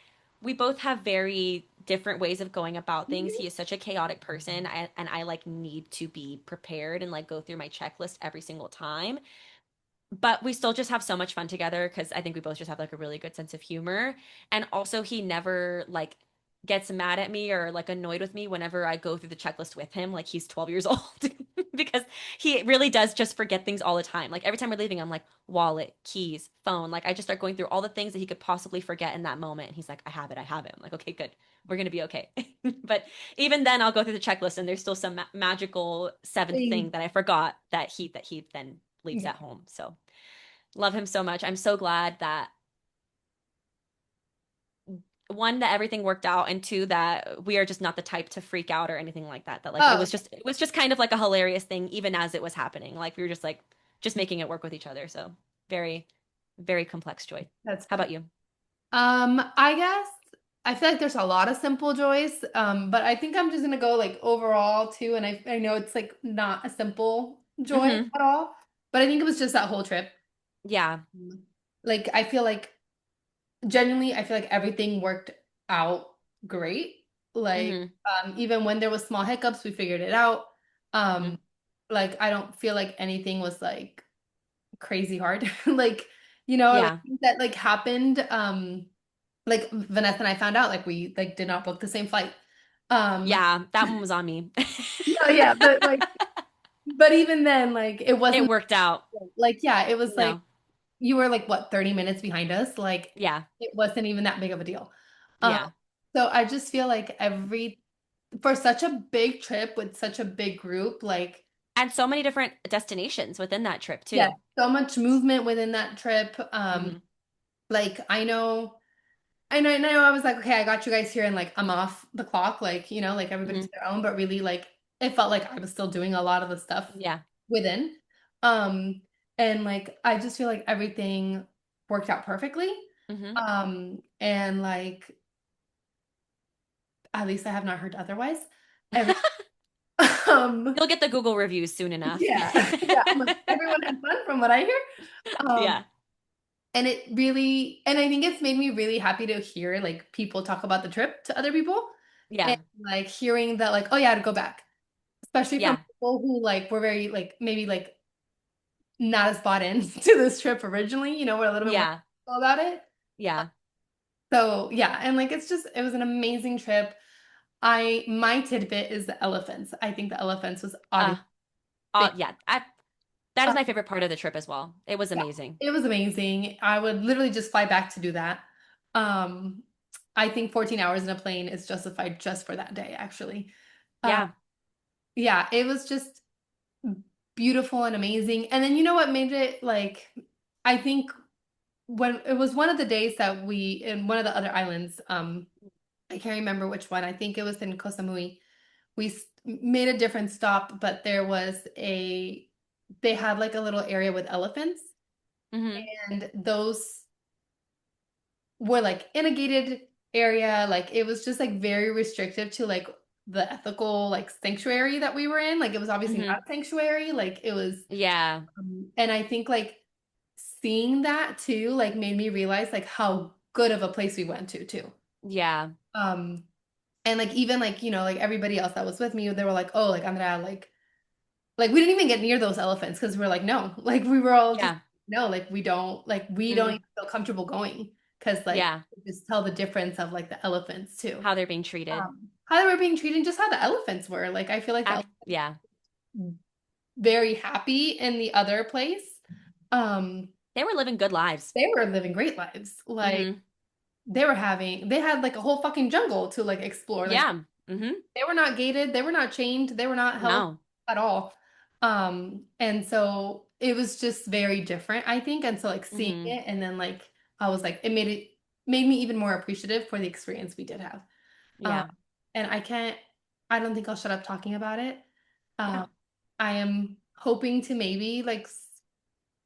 we both have very different ways of going about things. He is such a chaotic person, and I like need to be prepared and like go through my checklist every single time, but we still just have so much fun together because I think we both just have like a really good sense of humor. And also, he never like gets mad at me or like annoyed with me whenever I go through the checklist with him. Like, he's 12 years old because he really does just forget things all the time. Like, every time we're leaving, I'm like, wallet, keys, phone. Like, I just start going through all the things that he could possibly forget in that moment. And he's like, I have it, I have it. I'm like, okay, good. We're going to be okay. But even then, I'll go through the checklist and there's still some magical seventh thing that I forgot that he then leaves yeah. at home. So love him so much. I'm so glad that, one, that everything worked out, and two, that we are just not the type to freak out or anything like that. That like Oh, it was just kind of like a hilarious thing even as it was happening. Like, we were just like just making it work with each other. So very, very complex joy. that's How good. about you? I guess. I feel like there's a lot of simple joys, but I think I'm just gonna go like overall too. And I know it's like not a simple joy Hmm. at all, but I think it was just that whole trip. Yeah. Like I feel like genuinely, I feel like everything worked out great. Like Hmm. even when there was small hiccups, we figured it out. Hmm. Um, like I don't feel like anything was like crazy hard. Like, like Yeah. things that like happened. Like Vanessa and I found out like we like did not book the same flight. Um, Yeah. That one was on me. no, yeah, but even then, like it It wasn't worked out. like yeah, it was like No. you were like what 30 minutes behind us. Like Yeah. it wasn't even that big of a deal. Um, Yeah. so I just feel like for such a big trip with such a big group, like And so many different destinations within that trip yeah, too. so much movement within that trip. Hmm. Like I know I was like, okay, I got you guys here and like I'm off the clock, like, like everybody Hmm. to their own, but really like it felt like I was still doing a lot of the stuff Yeah. within. Um, and like I just feel like everything worked out perfectly. Hmm. And like at least I have not heard otherwise. Every um You'll get the Google reviews soon enough. yeah, yeah, I'm like, everyone had fun from what I hear. Um, Yeah. and it really, and I think it's made me really happy to hear like people talk about the trip to other people and Yeah. like hearing that like, oh yeah, to go back, especially from Yeah. people who like were very like maybe like not as bought in to this trip originally, were a little bit more Yeah. skeptical about it. Yeah. So yeah, and like it was an amazing trip. My tidbit is the elephants. I think the elephants was Uh, obviously uh, yeah. That is my favorite part of the trip as well. It was yeah, amazing. it was amazing. I would literally just fly back to do that. Um, I think 14 hours in a plane is justified just for that day, actually. Uh, Yeah. yeah, it was just beautiful and amazing. And then you know what made it like, I think when it was one of the days that we in one of the other islands, I can't remember which one. I think it was in Koh Samui. Made a different stop, but they had like a little area with elephants, Hmm. and those were like in a gated area. Like it was just like very restrictive to like the ethical like sanctuary that we were in. Like it was obviously Hmm. not a sanctuary. Like it was, Yeah. and I think like seeing that too, like made me realize like how good of a place we went to too. Yeah. Um, and like even like like everybody else that was with me, they were like, oh, like Andrea, like we didn't even get near those elephants because we were like, no, like we were all just Yeah. no, like we don't Hmm. even feel comfortable going because like Yeah. just tell the difference of like the elephants too. How they're being treated. How they were being treated, and just how the elephants were. Like I feel like the Yeah. elephants very happy in the other place. Um, They were living good lives. they were living great lives. Like Hmm. they had like a whole fucking jungle to like explore. Like Yeah. Hmm. they were not gated, they were not chained, they were not held No. at all. And so it was just very different, I think. And so like seeing Hmm. it and then like I was like it made me even more appreciative for the experience we did have. Um, Yeah. and I don't think I'll shut up talking about it. Um, Yeah. I am hoping to maybe like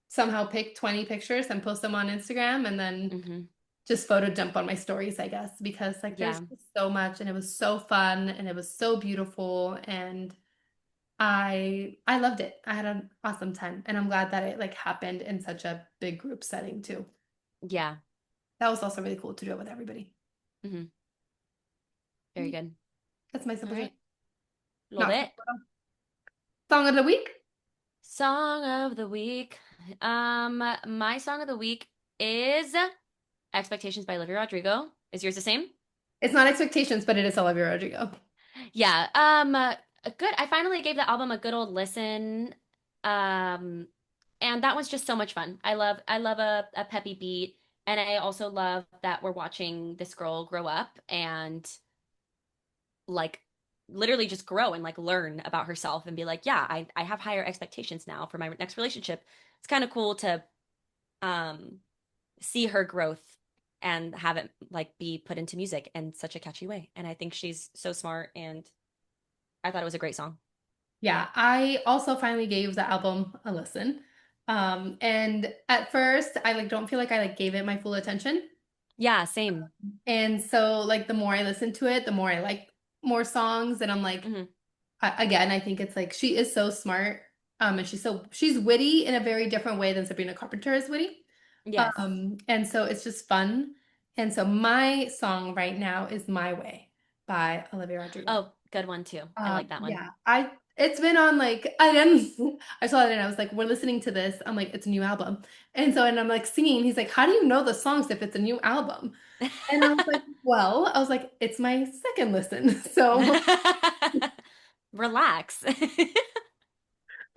somehow pick 20 pictures and post them on Instagram and then Hmm. just photo dump on my stories, I guess, because like there's Yeah. just so much and it was so fun and it was so beautiful and I loved it. I had an awesome time and I'm glad that it like happened in such a big group setting too. Yeah. That was also really cool to do it with everybody. Hmm. Very Mm, good. that's my All simple joy. right. Love Not it. song of the week. Song of the week. My song of the week is Expectations by Olivia Rodrigo. Is yours the same? It's not expectations, but it is Olivia Rodrigo. Yeah. Good. I finally gave the album a good old listen. Um, and that was just so much fun. I love a peppy beat. And I also love that we're watching this girl grow up and like literally just grow and like learn about herself and be like, yeah, I have higher expectations now for my next relationship. It's kind of cool to um see her growth and have it like be put into music in such a catchy way. And I think she's so smart and I thought it was a great song. Yeah, I also finally gave the album a listen. And at first I like don't feel like I like gave it my full attention. Yeah, same. And so like the more I listen to it, the more I like more songs. And I'm like, Hmm. again, I think it's like she is so smart. And she's witty in a very different way than Sabrina Carpenter is witty. Yes. And so it's just fun. And so my song right now is My Way by Olivia Rodrigo. Oh, good one too. I like that one. Yeah, it's been on like I didn't I saw it and I was like, we're listening to this. I'm like, it's a new album. And I'm like singing. He's like, how do you know the songs if it's a new album? And I was like, well, I was like, it's my second listen. So Relax.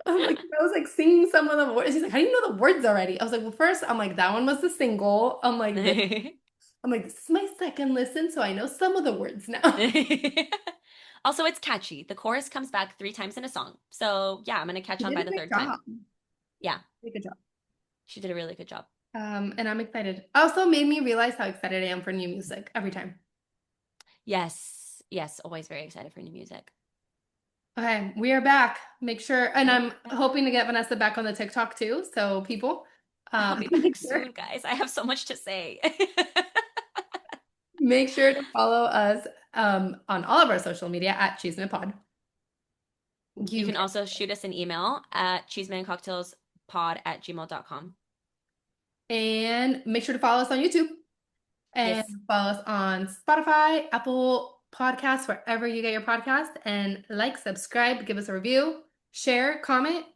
I'm like, I was like singing some of the words. He's like, how do you know the words already? I was like, well, first, I'm like, that one was the single. I'm like, this is my second listen, so I know some of the words now. Also, it's catchy. The chorus comes back 3 times in a song. So, yeah, I'm gonna catch He on did by a the great third time. job. Yeah, Did a good job. she did a really good job. And I'm excited. Also made me realize how excited I am for new music every time. Yes, yes, always very excited for new music. Okay, we are back. Make sure, and We're I'm hoping to back. get Vanessa back on the TikTok too. So people, I'll be make back sure, soon, guys. I have so much to say. make sure to follow us on all of our social media at Cheese Pod. You You can can, also shoot us an email at cheesemancocktailspod@gmail.com. and make sure to follow us on YouTube and Yes, follow us on Spotify, Apple Podcasts, wherever you get your podcast, and like, subscribe, give us a review, share, comment,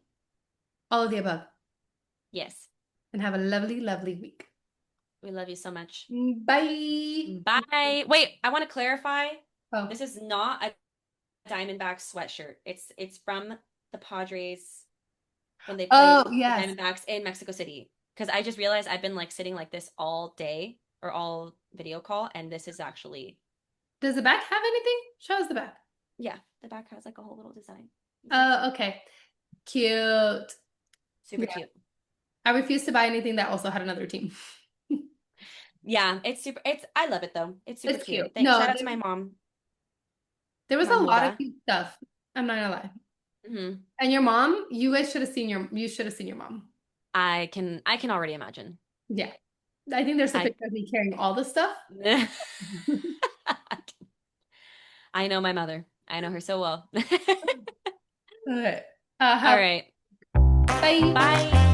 all of the above, yes. and have a lovely, lovely week. We love you so much. Bye. Bye. Wait, I want to clarify. Oh. This is not a Diamondbacks sweatshirt. It's from the Padres when they played Oh, the yes. Diamondbacks in Mexico City. Because I just realized I've been like sitting like this all day or all video call, and this is actually, Does the back have anything? Show us the back. yeah, the back has like a whole little design. It's so cute. Okay. Cute. Super Yeah. cute. I refuse to buy anything that also had another team. Yeah, it's super. It's I love it though. It's super It's cute. cute. Thank, No, shout out to my mom, there was a lot of Marmota. cute stuff. I'm not gonna lie. Hmm. And your mom, you should have seen your mom. I can already imagine. Yeah. I think there's a I picture of me carrying all the stuff. I know my mother. I know her so well. Okay. All Have right. bye. Bye.